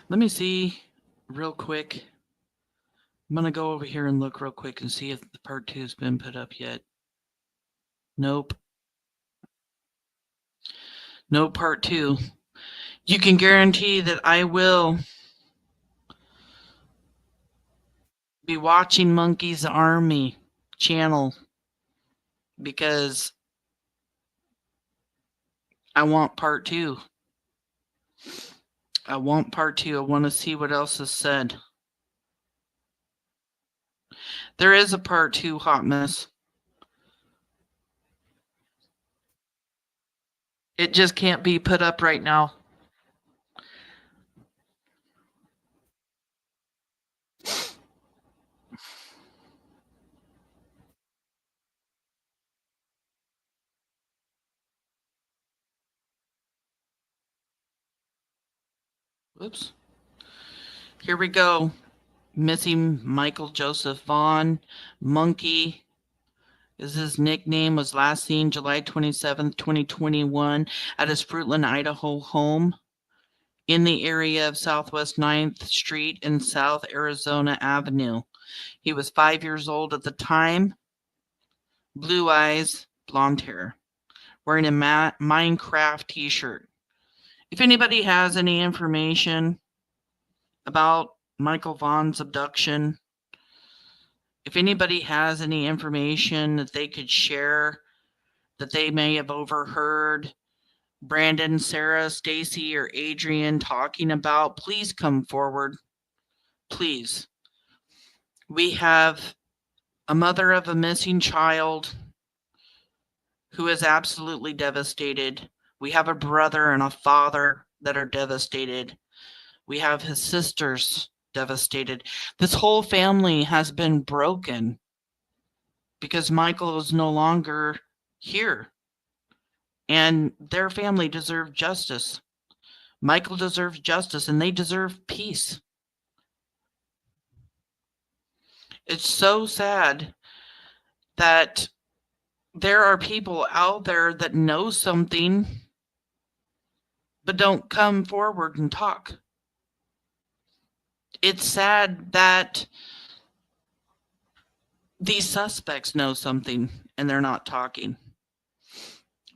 Let me see real quick. I'm going to go over here and look real quick and see if the part 2 has been put up yet. Nope. No part 2. You can guarantee that I will be watching Monkey's Army channel because I want part 2. I want part 2. I want to see what else is said. There is a part 2, Hot Mess. It just can't be put up right now. Whoops. Here we go. Missing Michael Joseph Vaughan. Monkey is his nickname. Was last seen July 27th, 2021 at his Fruitland, Idaho home in the area of Southwest 9th Street and South Arizona Avenue. He was 5 years old at the time. Blue eyes, blonde hair. Wearing a Minecraft t-shirt. If anybody has any information about Michael Vaughan's abduction, if anybody has any information that they could share that they may have overheard Brandon, Sarah, Stacy, or Adrian talking about, please come forward. Please. We have a mother of a missing child who is absolutely devastated. We have a brother and a father that are devastated. We have his sisters devastated. This whole family has been broken because Michael is no longer here. And their family deserves justice. Michael deserves justice, and they deserve peace. It's so sad that there are people out there that know something but don't come forward and talk. It's sad that these suspects know something and they're not talking.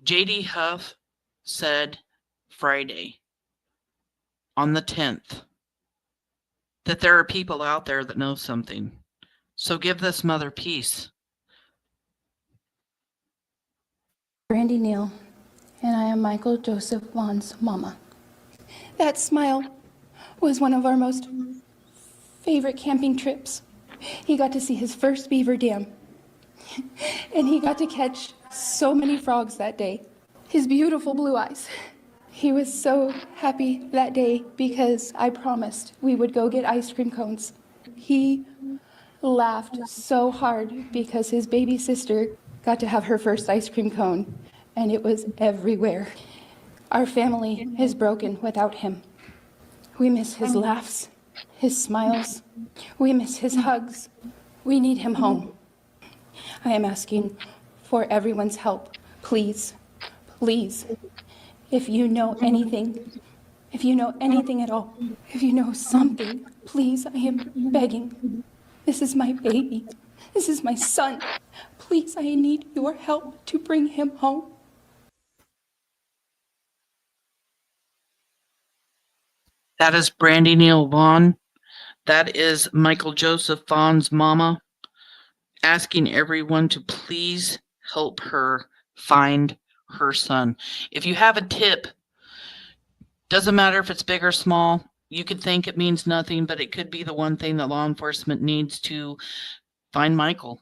J.D. Huff said Friday on the 10th that there are people out there that know something. So give this mother peace. BRANDI NEAL, and I am Michael Joseph Vaughan's mama. That smile was one of our most favorite camping trips. He got to see his first beaver dam, and he got to catch so many frogs that day. His beautiful blue eyes. He was so happy that day because I promised we would go get ice cream cones. He laughed so hard because his baby sister got to have her first ice cream cone, and it was everywhere. Our family is broken without him. We miss his laughs, his smiles. We miss his hugs. We need him home. I am asking for everyone's help. Please, please, if you know anything at all, if you know something, please, I am begging. This is my baby. This is my son. Please, I need your help to bring him home. That is BRANDI NEAL Vaughan. That is Michael Joseph Vaughan's mama, asking everyone to please help her find her son. If you have a tip, doesn't matter if it's big or small, you could think it means nothing, but it could be the one thing that law enforcement needs to find Michael.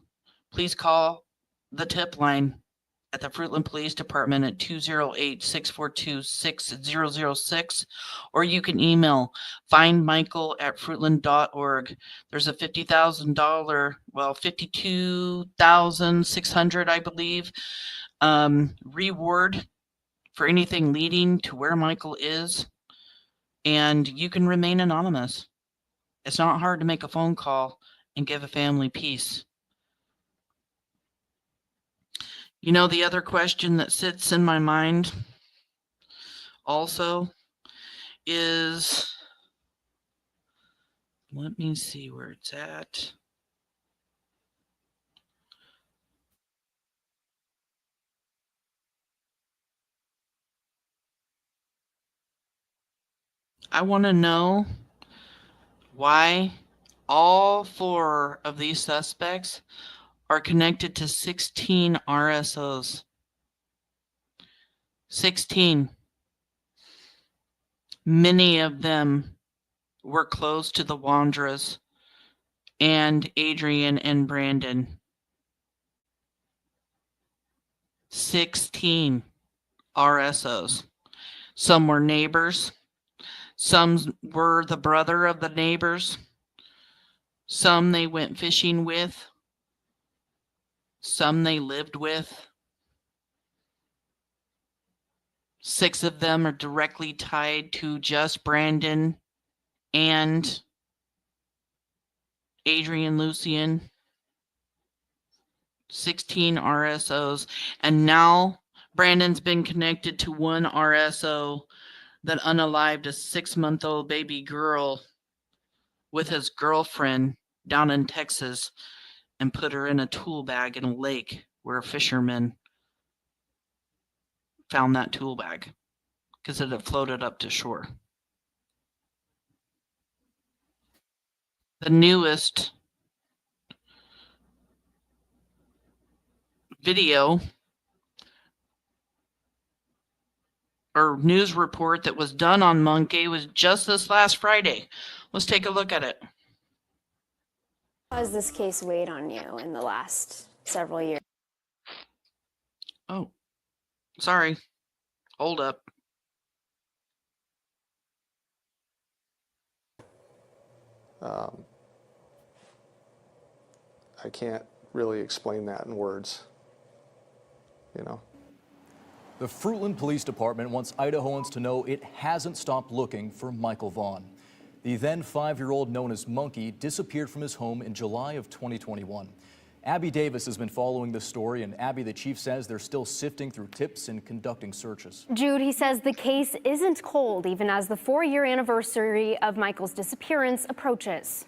Please call the tip line at the Fruitland Police Department at 208-642-6006, or you can email findmichael@fruitland.org. There's a $50,000, well, $52,600, I believe, reward for anything leading to where Michael is, and you can remain anonymous. It's not hard to make a phone call and give a family peace. You know, the other question that sits in my mind also is, let me see where it's at. I want to know why all 4 of these suspects are connected to 16 RSOs. 16. Many of them were close to the Wandras and Adrian and Brandon. 16 RSOs. Some were neighbors. Some were the brother of the neighbors. Some they went fishing with. Some they lived with. 6 of them are directly tied to just Brandon and Adrian Lucian, 16 RSOs, and now Brandon's been connected to one RSO that unalived a 6-month-old baby girl with his girlfriend down in Texas and put her in a tool bag in a lake where a fisherman found that tool bag because it had floated up to shore. The newest video or news report that was done on Monkey was just this last Friday. Let's take a look at it. How has this case weighed on you in the last several years? Oh, sorry. Hold up. I can't really explain that in words, you know. The Fruitland Police Department wants Idahoans to know it hasn't stopped looking for Michael Vaughan. The then 5-year-old known as Monkey disappeared from his home in July of 2021. Abby Davis has been following this story, and Abby, the chief, says they're still sifting through tips and conducting searches. Jude, he says the case isn't cold even as the 4-year anniversary of Michael's disappearance approaches.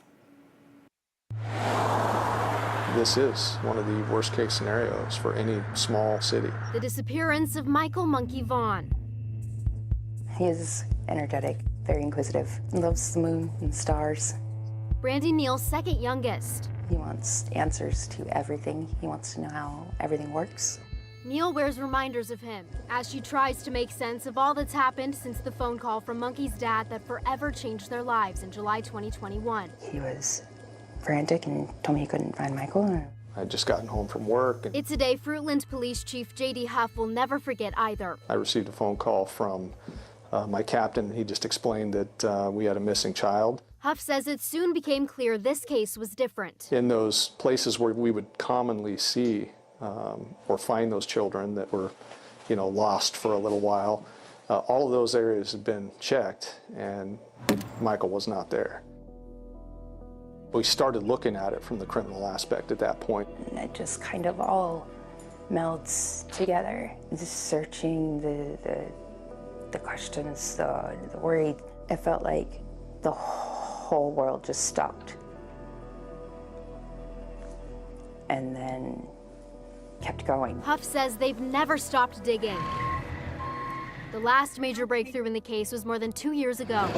This is one of the worst case scenarios for any small city. The disappearance of Michael Monkey Vaughan. He is energetic, very inquisitive, loves the moon and stars. BRANDI NEAL's second youngest. He wants answers to everything. He wants to know how everything works. NEAL wears reminders of him as she tries to make sense of all that's happened since the phone call from Monkey's dad that forever changed their lives in July 2021. He was frantic and told me he couldn't find Michael. I'd just gotten home from work. And It's a day Fruitland Police Chief J.D. Huff will never forget either. I received a phone call from my captain. He just explained that we had a missing child. Huff says it soon became clear this case was different. In those places where we would commonly see or find those children that were, lost for a little while, all of those areas had been checked, and Michael was not there. We started looking at it from the criminal aspect at that point. And it just kind of all melds together. Just searching the questions, the worry. It felt like the whole world just stopped. And then kept going. Huff says they've never stopped digging. The last major breakthrough in the case was more than 2 years ago.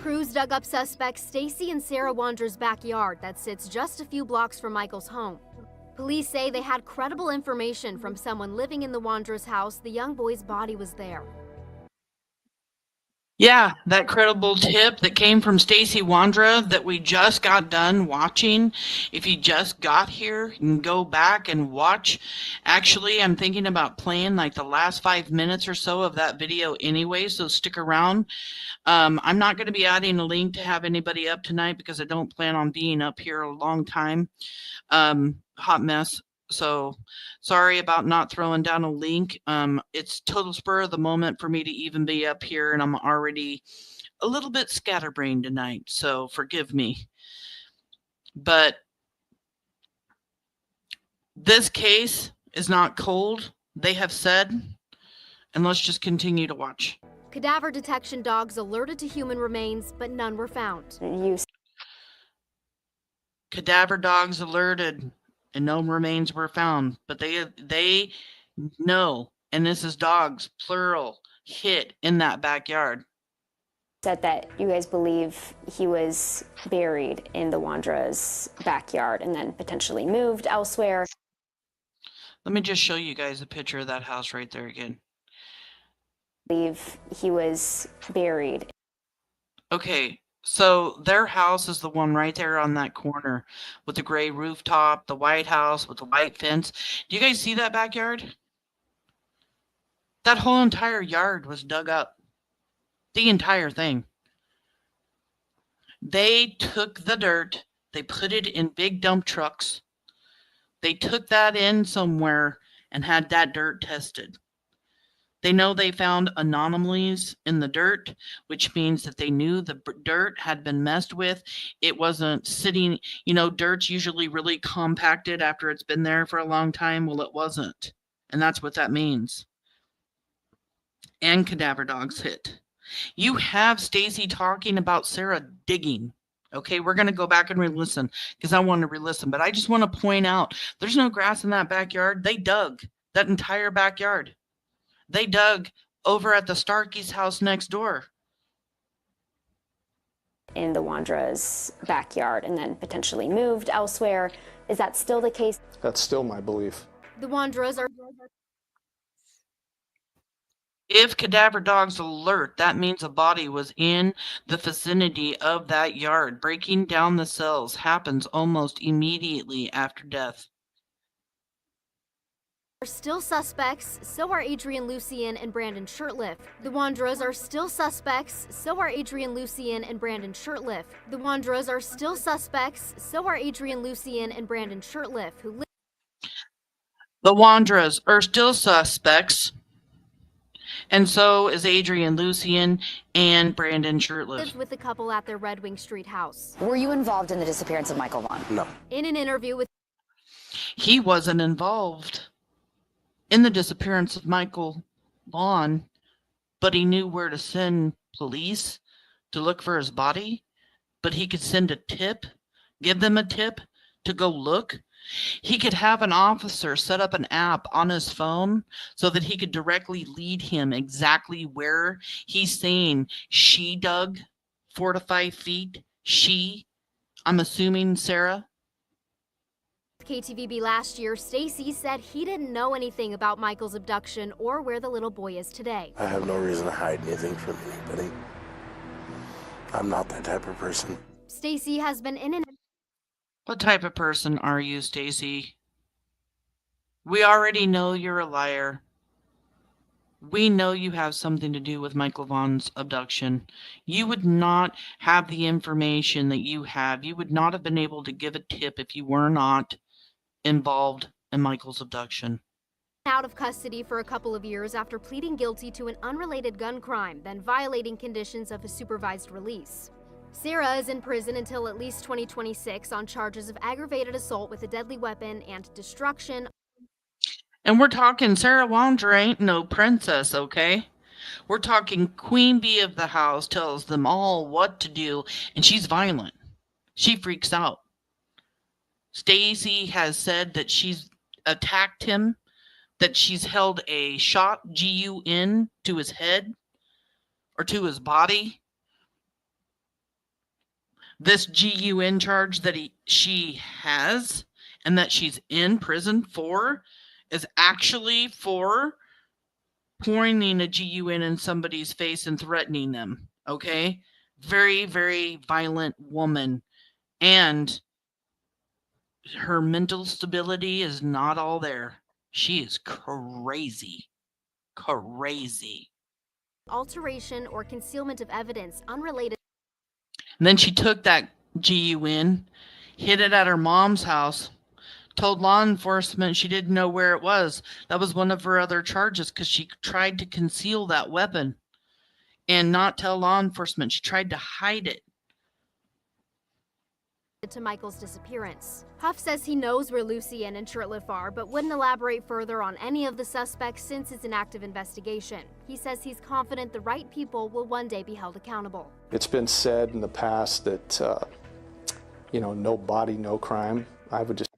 Crews dug up suspects Stacy and Sarah Wandra's backyard that sits just a few blocks from Michael's home. Police say they had credible information from someone living in the Wandra's house. The young boy's body was there. Yeah, that credible tip that came from Stacy Wandra that we just got done watching. If you just got here, you can go back and watch. Actually, I'm thinking about playing like the last 5 minutes or so of that video anyway, so stick around. I'm not going to be adding a link to have anybody up tonight because I don't plan on being up here a long time. Hot mess. So sorry about not throwing down a link. It's total spur of the moment for me to even be up here, and I'm already a little bit scatterbrained tonight, so forgive me. But this case is not cold, they have said, and let's just continue to watch. Cadaver detection dogs alerted to human remains, but none were found. Cadaver dogs alerted, and no remains were found, but they know, and this is dogs, plural, hit in that backyard. Said that you guys believe he was buried in the Wandra's backyard and then potentially moved elsewhere. Let me just show you guys a picture of that house right there again. Believe he was buried. Okay. So their house is the one right there on that corner with the gray rooftop, the white house with the white fence. Do you guys see that backyard? That whole entire yard was dug up. The entire thing. They took the dirt, they put it in big dump trucks. They took that in somewhere and had that dirt tested. They know they found anomalies in the dirt, which means that they knew the dirt had been messed with. It wasn't sitting, dirt's usually really compacted after it's been there for a long time. Well, it wasn't. And that's what that means. And cadaver dogs hit. You have Stacy talking about Sarah digging. Okay, we're going to go back and re-listen because I want to re-listen. But I just want to point out there's no grass in that backyard. They dug that entire backyard. They dug over at the Starkey's house next door. In the Wandra's backyard and then potentially moved elsewhere. Is that still the case? That's still my belief. The Wandras are... If cadaver dogs alert, that means a body was in the vicinity of that yard. Breaking down the cells happens almost immediately after death. Are still suspects, so are Adrian Lucien and Brandon Shurtleff. The Wandras are still suspects, so are Adrian Lucien and Brandon Shurtleff. The Wandras are still suspects, so are Adrian Lucien and Brandon Shurtleff, who The Wandras are still suspects, and so is Adrian Lucien and Brandon Shurtleff. lived with the couple at their Red Wing Street house. Were you involved in the disappearance of Michael Vaughan? No. In an interview with... He wasn't involved in the disappearance of Michael Vaughan, but he knew where to send police to look for his body. But he could send a tip, give them a tip to go look. He could have an officer set up an app on his phone so that he could directly lead him exactly where he's saying she dug 4 to 5 feet. I'm assuming Sarah. KTVB last year, Stacy said he didn't know anything about Michael's abduction or where the little boy is today. I have no reason to hide anything from anybody. I'm not that type of person. Stacy has been in and... What type of person are you, Stacy? We already know you're a liar. We know you have something to do with Michael Vaughan's abduction. You would not have the information that you have. You would not have been able to give a tip if you were not involved in Michael's abduction. Out of custody for a couple of years after pleading guilty to an unrelated gun crime, then violating conditions of his supervised release. Sarah is in prison until at least 2026 on charges of aggravated assault with a deadly weapon and destruction. And we're talking Sarah Wandra ain't no princess, okay? We're talking queen bee of the house, tells them all what to do, and she's violent. She freaks out. Stacy has said that she's attacked him, that she's held a shot, GUN, to his head or to his body. This GUN charge that she has and that she's in prison for is actually for pointing a GUN in somebody's face and threatening them, okay? Very, very violent woman. And her mental stability is not all there. She is crazy. Crazy. Alteration or concealment of evidence unrelated. And then she took that GUN, hid it at her mom's house, told law enforcement she didn't know where it was. That was one of her other charges because she tried to conceal that weapon and not tell law enforcement. She tried to hide it. To Michael's disappearance. Huff says he knows where Lucien and Shurtleff are, but wouldn't elaborate further on any of the suspects since it's an active investigation. He says he's confident the right people will one day be held accountable. It's been said in the past that, no body, no crime. I would just...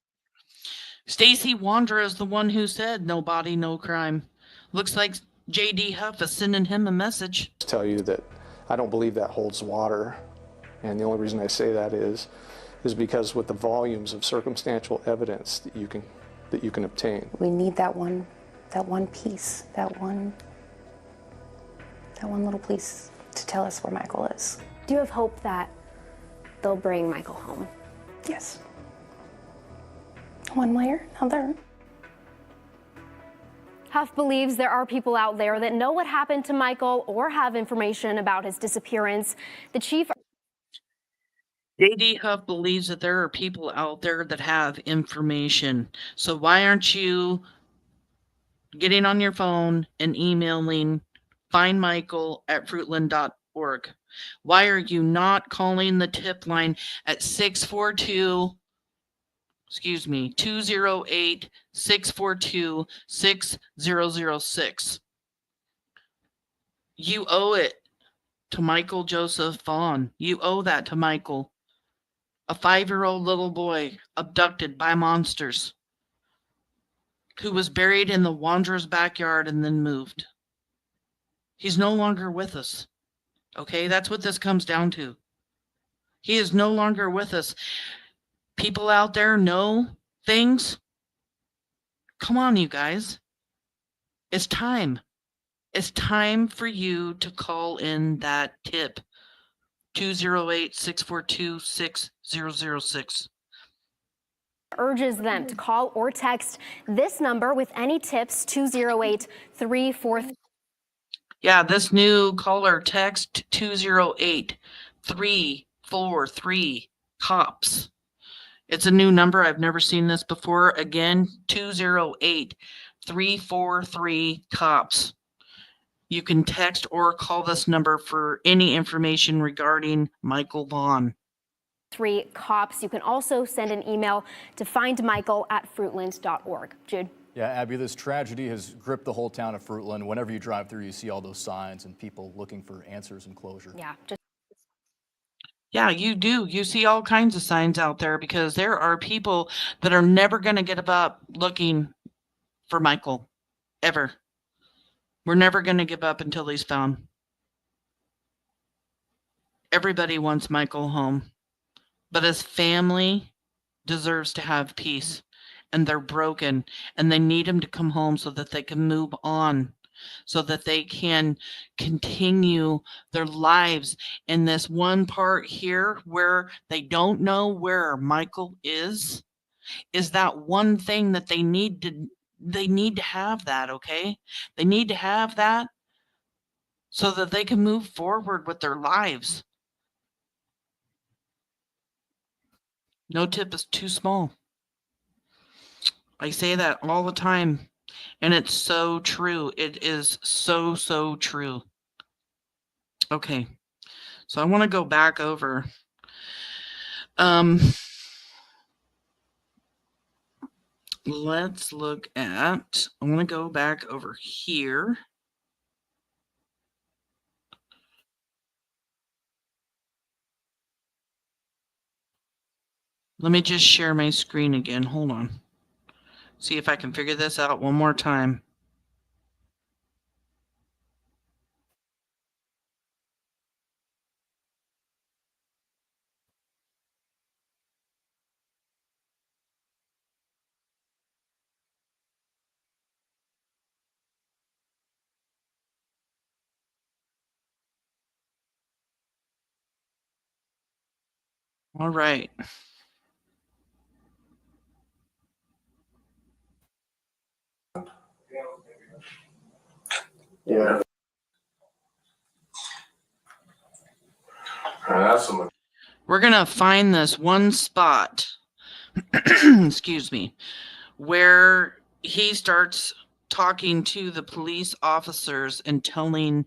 Stacy Wondra is the one who said no body, no crime. Looks like J.D. Huff is sending him a message. tell you that I don't believe that holds water. And the only reason I say that is because with the volumes of circumstantial evidence that you can obtain. We need that one piece, that one little piece to tell us where Michael is. Do you have hope that they'll bring Michael home? Yes. One way or another. Huff believes there are people out there that know what happened to Michael or have information about his disappearance. The chief... J.D. Huff believes that there are people out there that have information. So why aren't you getting on your phone and emailing findmichael@fruitland.org? Why are you not calling the tip line at 208-642-6006? You owe it to Michael Joseph Vaughan. You owe that to Michael, a 5-year-old little boy abducted by monsters who was buried in the Wandra's backyard and then moved. He's no longer with us. Okay, that's what this comes down to. He is no longer with us. People out there know things. Come on, you guys. It's time. It's time for you to call in that tip. 208-642-6006. Urges them to call or text this number with any tips, 208-343. Yeah, this new caller text 208-343 cops. It's a new number. I've never seen this before. Again, 208-343 cops. You can text or call this number for any information regarding Michael Vaughan. 3 cops. You can also send an email to findmichael@fruitland.org. Jude. Yeah, Abby, this tragedy has gripped the whole town of Fruitland. Whenever you drive through, you see all those signs and people looking for answers and closure. Yeah, you do. You see all kinds of signs out there because there are people that are never going to get up looking for Michael, ever. We're never going to give up until he's found. Everybody wants Michael home, but his family deserves to have peace, and they're broken, and they need him to come home so that they can move on, so that they can continue their lives. In this one part here where they don't know where Michael is that one thing that they need to have that, okay? They need to have that so that they can move forward with their lives. No tip is too small. I say that all the time, and it's so true. It is so, so true. Okay, so I want to go back over. Let's look at, I want to go back over here. Let me just share my screen again. Hold on. See if I can figure this out one more time. All right. Yeah. We're going to find this one spot, excuse me, where he starts talking to the police officers and telling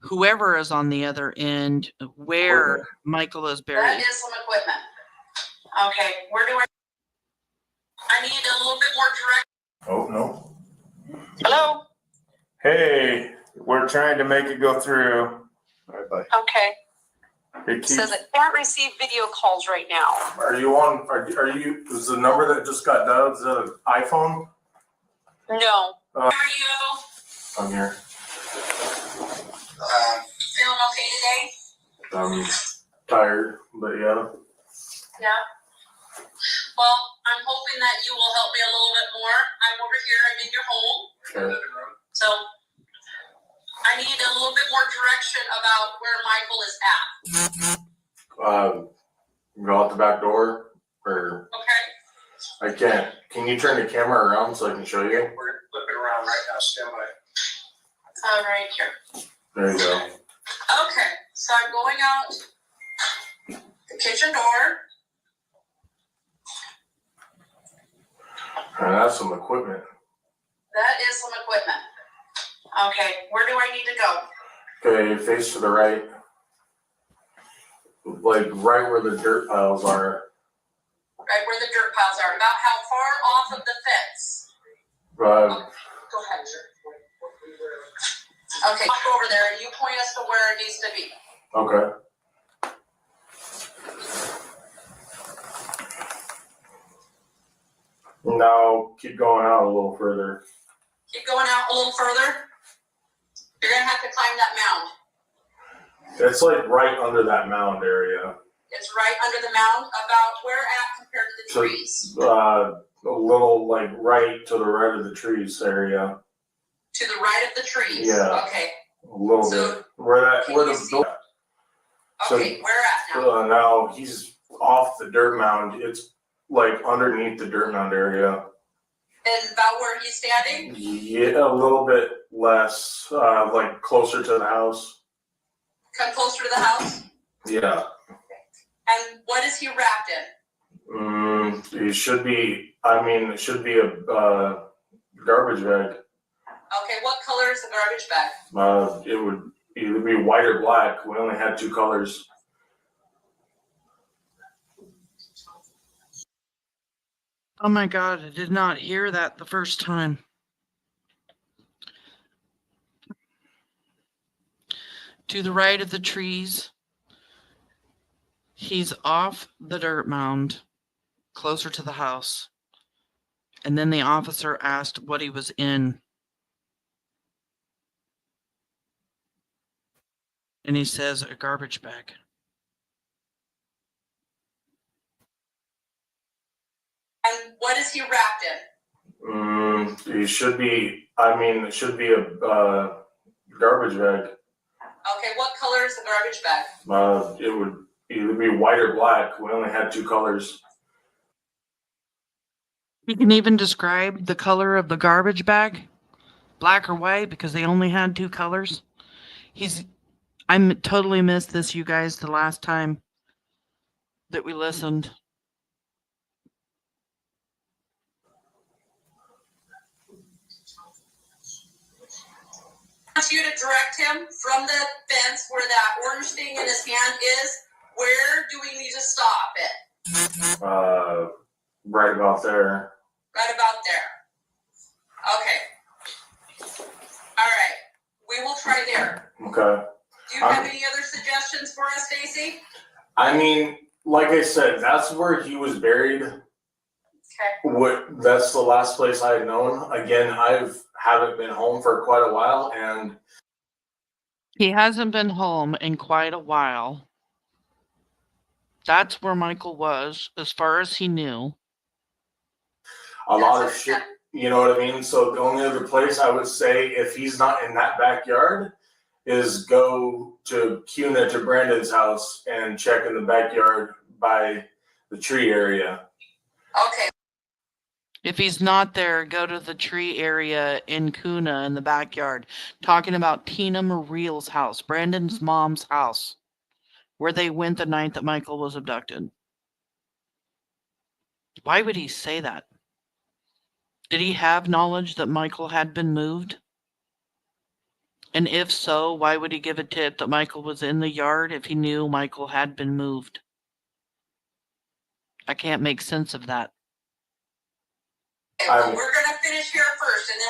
whoever is on the other end where Michael is buried. That is some equipment. Okay, where do I need a little bit more direct. Oh, no. Hello? Hey, we're trying to make it go through. All right, bye. Okay. It keeps, Says it can't receive video calls right now. Are you on, are you, is the number that just got dialed, is that an iPhone? No. How are you? I'm here. Feeling okay today? I'm tired, but yeah. Yeah. Well, I'm hoping that you will help me a little bit more. I'm over here, I'm in your home. Okay. So I need a little bit more direction about where Michael is at. Go out the back door, or? Okay. I can't. Can you turn the camera around so I can show you? We're flipping around right now, stand by. All right, here. There you go. Okay, so I'm going out the kitchen door. That's some equipment. That is some equipment. Okay, where do I need to go? Okay, face to the right. Like right where the dirt piles are. Right where the dirt piles are. About how far off of the fence? Uh, Go ahead. Okay, walk over there and you point us to where it needs to be. okay. Now keep going out a little further. Keep going out a little further. You're gonna have to climb that mound. It's like right under that mound area. It's right under the mound, about where at compared to the trees? A little like right to the right of the trees area. To the right of the trees? Yeah. Okay. A little So, bit. Where the okay, where at now? So now he's off the dirt mound. It's like underneath the dirt mound area. And about where he's standing? Yeah, a little bit less, like closer to the house. Come closer to the house? Yeah. And what is he wrapped in? It should be, it should be a garbage bag. Okay, what color is the garbage bag? It would either be white or black. We only had two colors. Oh my God, I did not hear that the first time. To the right of the trees, he's off the dirt mound, closer to the house. And then the officer asked what he was in. And he says, a garbage bag. And what is he wrapped in? It should be, it should be a garbage bag. Okay, what color is the garbage bag? It would either be white or black. We only had two colors. You can even describe the color of the garbage bag, black or white, because they only had two colors. I totally missed this, you guys, the last time that we listened. I want you to direct him from the fence where that orange thing in his hand is. Where do we need to stop it? Right about there. Right about there. Okay. All right. We will try there. Okay. Do you have any other suggestions for us, Stacy? Like I said, that's where he was buried. Okay. That's the last place I had known. Again, haven't been home for quite a while, and He hasn't been home in quite a while. That's where Michael was, as far as he knew. a lot of shit, you know what I mean? So the only other place I would say, if he's not in that backyard, is go to Cuna to Brandon's house and check in the backyard by the tree area. Okay. If he's not there, go to the tree area in Kuna in the backyard. Talking about Tina Mariel's house, Brandon's mom's house, where they went the night that Michael was abducted. Why would he say that? Did he have knowledge that Michael had been moved? And if so, why would he give a tip that Michael was in the yard if he knew Michael had been moved? I can't make sense of that. Okay, well, we're gonna finish here first, and then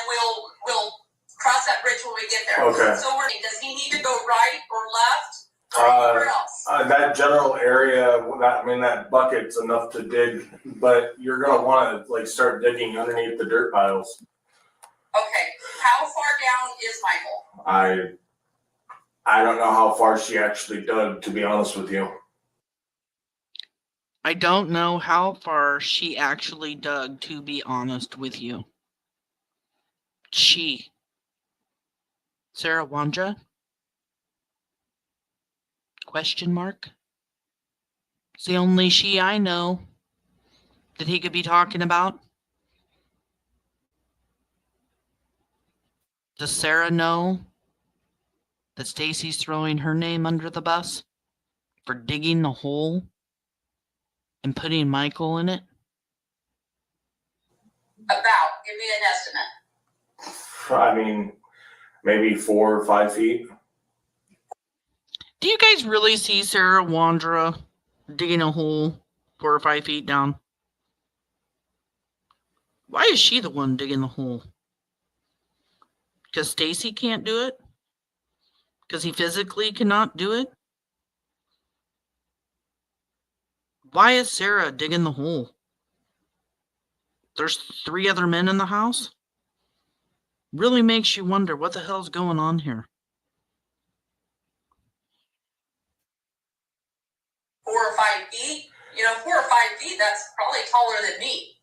we'll cross that bridge when we get there. Okay. So does he need to go right or left, or anywhere else? That general area, that bucket's enough to dig, but you're gonna want to start digging underneath the dirt piles. Okay. How far down is Michael? I don't know how far she actually dug, to be honest with you. I don't know how far she actually dug, to be honest with you. She. Sarah Wandra? Question mark? It's the only she I know that he could be talking about. Does Sarah know that Stacy's throwing her name under the bus for digging the hole and putting Michael in it? Give me an estimate. maybe 4 or 5 feet. Do you guys really see Sarah Wandra digging a hole 4 or 5 feet down? Why is she the one digging the hole? Because Stacy can't do it? Because he physically cannot do it? Why is Sarah digging the hole? There's 3 other men in the house? Really makes you wonder what the hell's going on here. 4 or 5 feet? 4 or 5 feet, that's probably taller than me.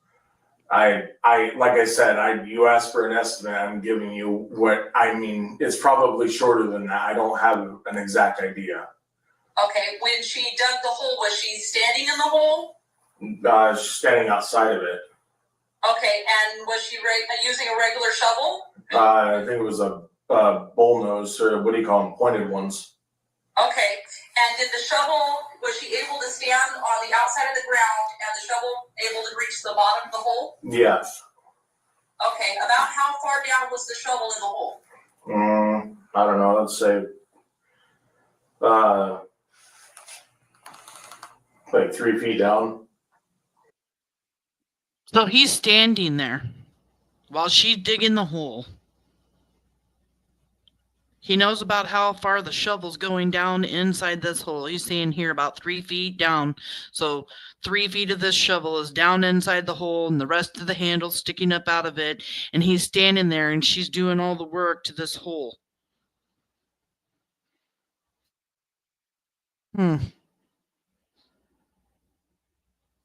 I like I said, you asked for an estimate. I'm giving you what I mean. It's probably shorter than that. I don't have an exact idea. Okay, when she dug the hole, was she standing in the hole? Standing outside of it. Okay, and was she using a regular shovel? I think it was a bull nose, or what do you call them, pointed ones. Okay, and did the shovel, was she able to stand on the outside of the ground and the shovel able to reach the bottom of the hole? Yes. Okay, about how far down was the shovel in the hole? I don't know, let's say like 3 feet down. So he's standing there while she's digging the hole. He knows about how far the shovel's going down inside this hole. He's saying here about 3 feet down. So 3 feet of this shovel is down inside the hole and the rest of the handle's sticking up out of it. And he's standing there and she's doing all the work to this hole.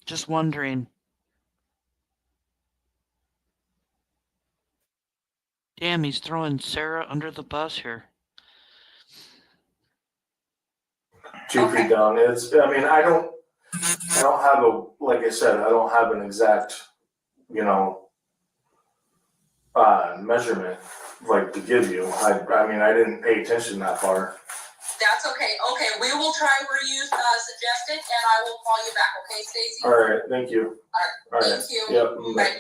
Just wondering. Damn, he's throwing Sarah under the bus here. 2 feet down. I don't have like I said, I don't have an exact, measurement like to give you. I didn't pay attention that far. That's okay. Okay, we will try where you suggested, and I will call you back. Okay, Stacy? All right, thank you. All right, thank you. Yep. Bye.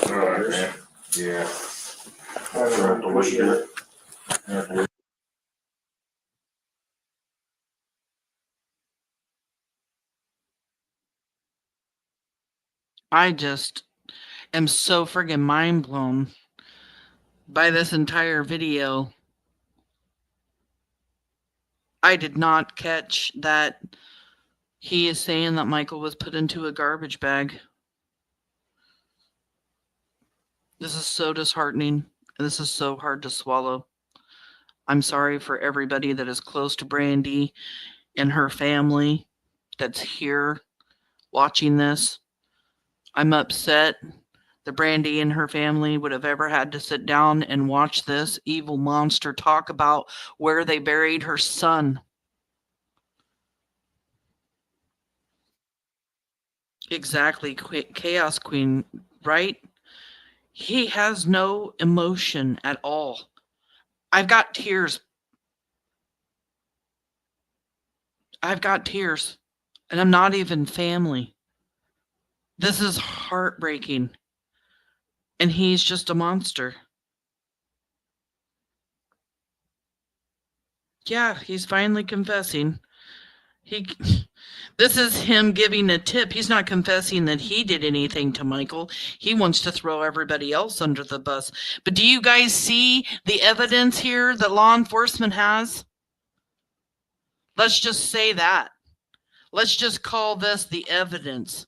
All right, man. Yeah. I don't have to look at it. I just am so friggin' mind blown by this entire video. I did not catch that he is saying that Michael was put into a garbage bag. This is so disheartening. This is so hard to swallow. I'm sorry for everybody that is close to BRANDI and her family that's here watching this. I'm upset that BRANDI and her family would have ever had to sit down and watch this evil monster talk about where they buried her son. Exactly, Chaos Queen, right? He has no emotion at all. I've got tears. And I'm not even family. This is heartbreaking. And he's just a monster. Yeah, he's finally confessing. This is him giving a tip. He's not confessing that he did anything to Michael. He wants to throw everybody else under the bus. But do you guys see the evidence here that law enforcement has? Let's just say that. Let's just call this the evidence.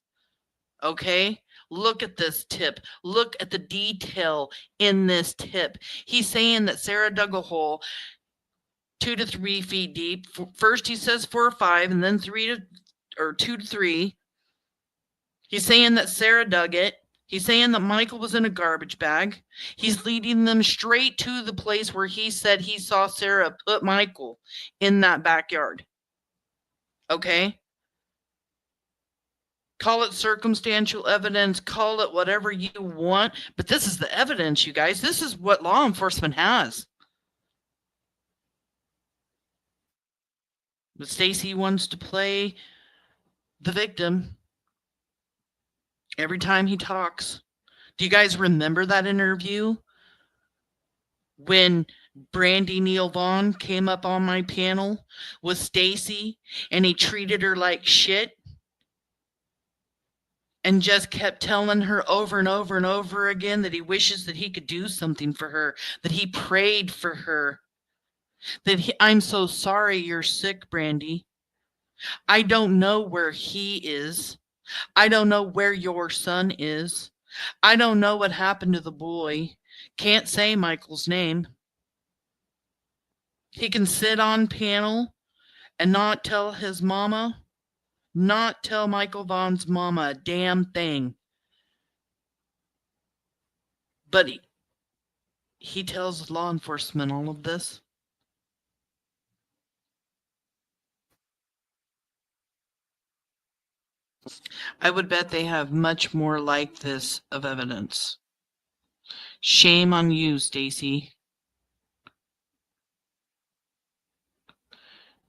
Okay? Look at this tip. Look at the detail in this tip. He's saying that Sarah dug a hole 2 to 3 feet deep. First he says 4 or 5, and then 2 to 3. He's saying that Sarah dug it. He's saying that Michael was in a garbage bag. He's leading them straight to the place where he said he saw Sarah put Michael in that backyard. Okay? Call it circumstantial evidence, call it whatever you want, but this is the evidence, you guys. This is what law enforcement has. But Stacy wants to play the victim every time he talks. Do you guys remember that interview when BRANDI Neal Vaughan came up on my panel with Stacy and he treated her like shit and just kept telling her over and over and over again that he wishes that he could do something for her, that he prayed for her, I'm so sorry you're sick, BRANDI. I don't know where he is. I don't know where your son is. I don't know what happened to the boy. Can't say Michael's name. He can sit on panel and not tell his mama, not tell Michael Vaughan's mama a damn thing. But he tells law enforcement all of this. I would bet they have much more like this of evidence. Shame on you, Stacy.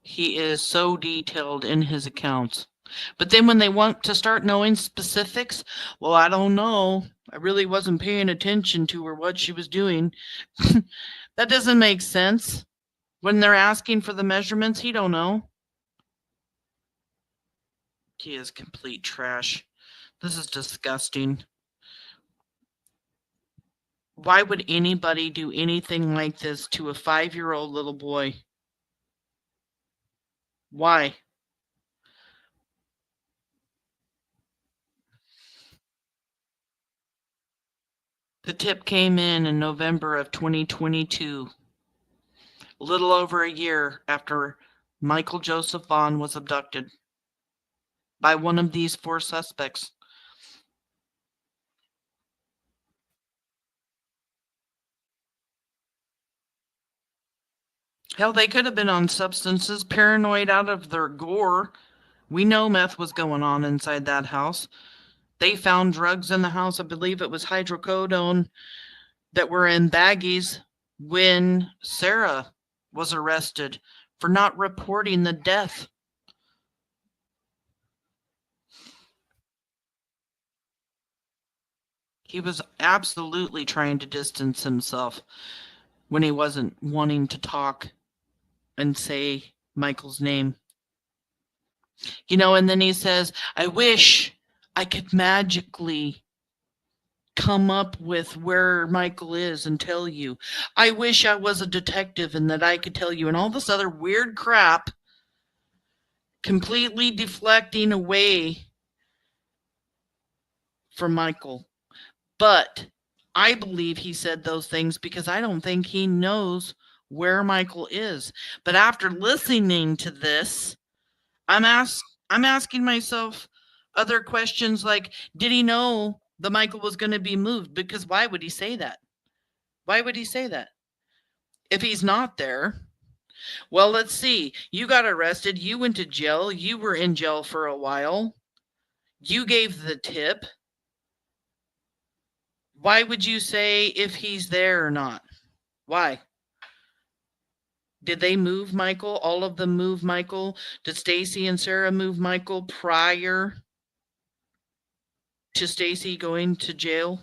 He is so detailed in his accounts. But then when they want to start knowing specifics, well, I don't know. I really wasn't paying attention to her, what she was doing. That doesn't make sense. When they're asking for the measurements, he don't know. He is complete trash. This is disgusting. Why would anybody do anything like this to a 5-year-old little boy? Why? The tip came in November of 2022, a little over a year after Michael Joseph Vaughan was abducted by one of these 4 suspects. Hell, they could have been on substances, paranoid out of their gore. We know meth was going on inside that house. They found drugs in the house. I believe it was hydrocodone that were in baggies when Sarah was arrested for not reporting the death. He was absolutely trying to distance himself when he wasn't wanting to talk and say Michael's name. You know, and then he says, I wish I could magically come up with where Michael is and tell you. I wish I was a detective and that I could tell you, and all this other weird crap, completely deflecting away from Michael. But I believe he said those things because I don't think he knows where Michael is. But after listening to this, I'm asking myself other questions like, did he know that Michael was going to be moved? Because why would he say that? Why would he say that? If he's not there, well, let's see. You got arrested. You went to jail. You were in jail for a while. You gave the tip. Why would you say if he's there or not? Why? Did they move Michael? All of them move Michael? Did Stacy and Sarah move Michael prior to Stacy going to jail?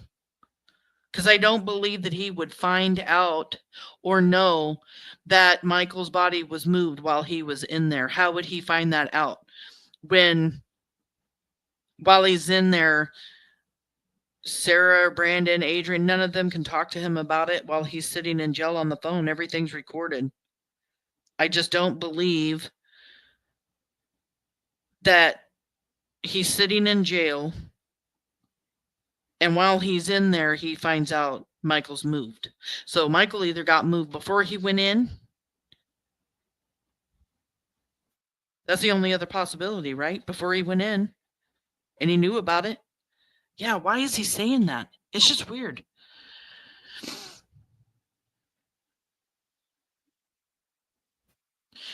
Because I don't believe that he would find out or know that Michael's body was moved while he was in there. How would he find that out? While he's in there, Sarah, Brandon, Adrian, none of them can talk to him about it while he's sitting in jail on the phone. Everything's recorded. I just don't believe that he's sitting in jail and while he's in there, he finds out Michael's moved. So Michael either got moved before he went in. That's the only other possibility, right? Before he went in and he knew about it. Yeah, why is he saying that? It's just weird.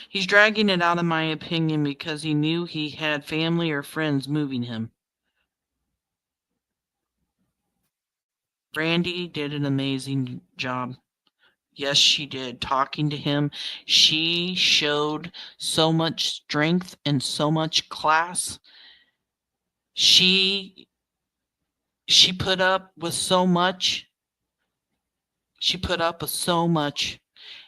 He's dragging it out, in my opinion, because he knew he had family or friends moving him. BRANDI did an amazing job. Yes, she did. Talking to him, she showed so much strength and so much class. She put up with so much. She put up with so much,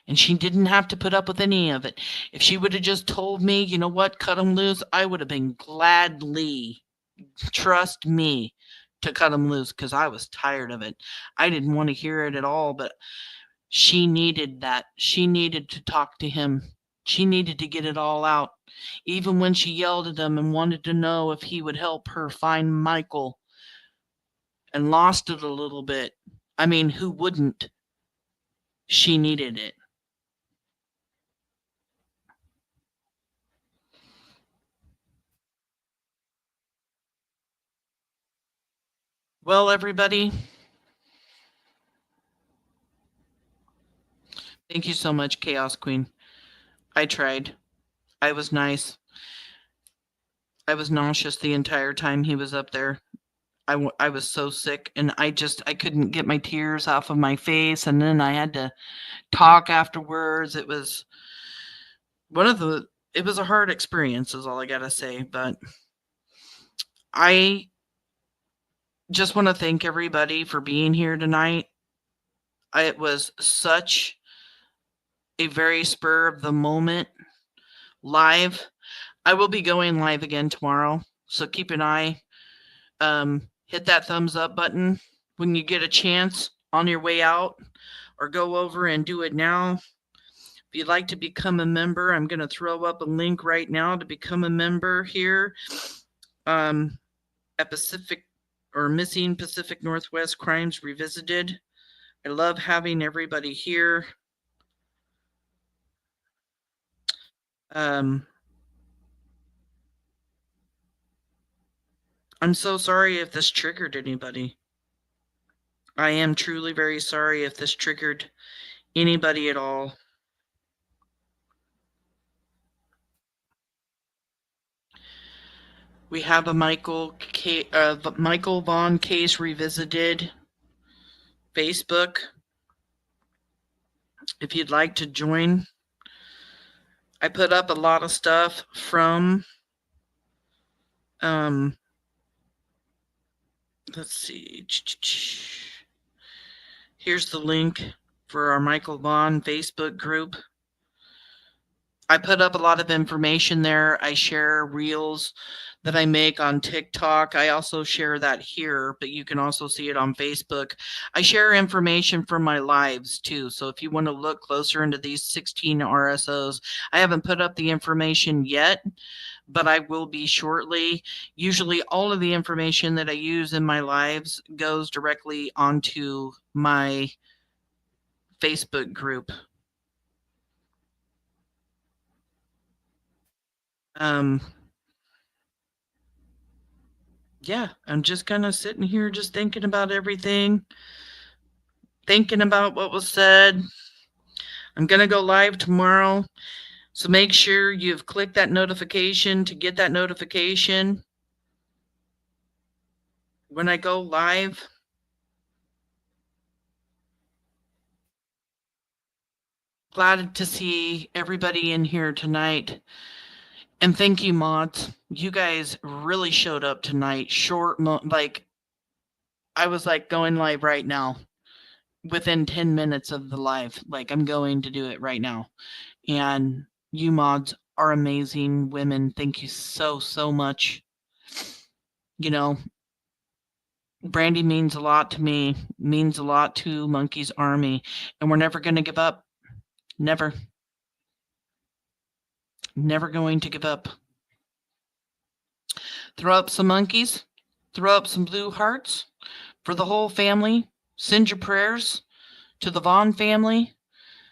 and she didn't have to put up with any of it. If she would have just told me, you know what, cut him loose, I would have been gladly, trust me, to cut him loose, because I was tired of it. I didn't want to hear it at all, but she needed that. She needed to talk to him. She needed to get it all out. Even when she yelled at him and wanted to know if he would help her find Michael, and lost it a little bit. I mean, who wouldn't? She needed it. Well, everybody, thank you so much, Chaos Queen. I tried. I was nice. I was nauseous the entire time he was up there. I was so sick, and I couldn't get my tears off of my face, and then I had to talk afterwards. It was it was a hard experience, is all I gotta say, but I just want to thank everybody for being here tonight. It was such a very spur of the moment live. I will be going live again tomorrow, so keep an eye. Hit that thumbs up button when you get a chance on your way out, or go over and do it now. If you'd like to become a member, I'm going to throw up a link right now to become a member here at Pacific or Missing Pacific Northwest Crimes Revisited. I love having everybody here. I'm so sorry if this triggered anybody. I am truly very sorry if this triggered anybody at all. We have a Michael Vaughan case revisited Facebook. If you'd like to join, I put up a lot of stuff from let's see. Here's the link for our Michael Vaughan Facebook group. I put up a lot of information there. I share reels that I make on TikTok. I also share that here, but you can also see it on Facebook. I share information from my lives too. So if you want to look closer into these 16 RSOs, I haven't put up the information yet, but I will be shortly. Usually all of the information that I use in my lives goes directly onto my Facebook group. Yeah, I'm just kind of sitting here just thinking about everything, thinking about what was said. I'm going to go live tomorrow, so make sure you've clicked that notification to get that notification when I go live. Glad to see everybody in here tonight. And thank you, mods. You guys really showed up tonight. I was like going live right now. Within 10 minutes of the live. Like, I'm going to do it right now. And you mods are amazing women. Thank you so, so much. You know, BRANDI means a lot to me, means a lot to Monkey's Army, and we're never going to give up. Never. Never going to give up. Throw up some monkeys. Throw up some blue hearts for the whole family. Send your prayers to the Vaughan family.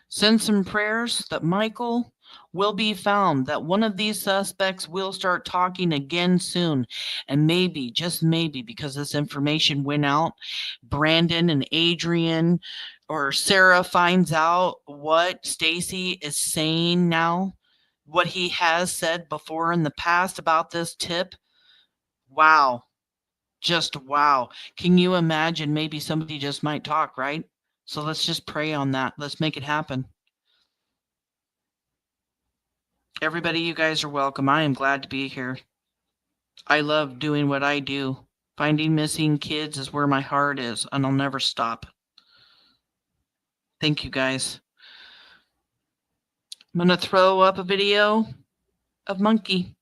Send some prayers that Michael will be found, that one of these suspects will start talking again soon. And maybe, just maybe, because this information went out, Brandon and Adrian or Sarah finds out what Stacy is saying now, what he has said before in the past about this tip. Wow. Just wow. Can you imagine? Maybe somebody just might talk, right? So let's just pray on that. Let's make it happen. Everybody, you guys are welcome. I am glad to be here. I love doing what I do. Finding missing kids is where my heart is, and I'll never stop. Thank you guys. I'm gonna throw up a video of Monkey.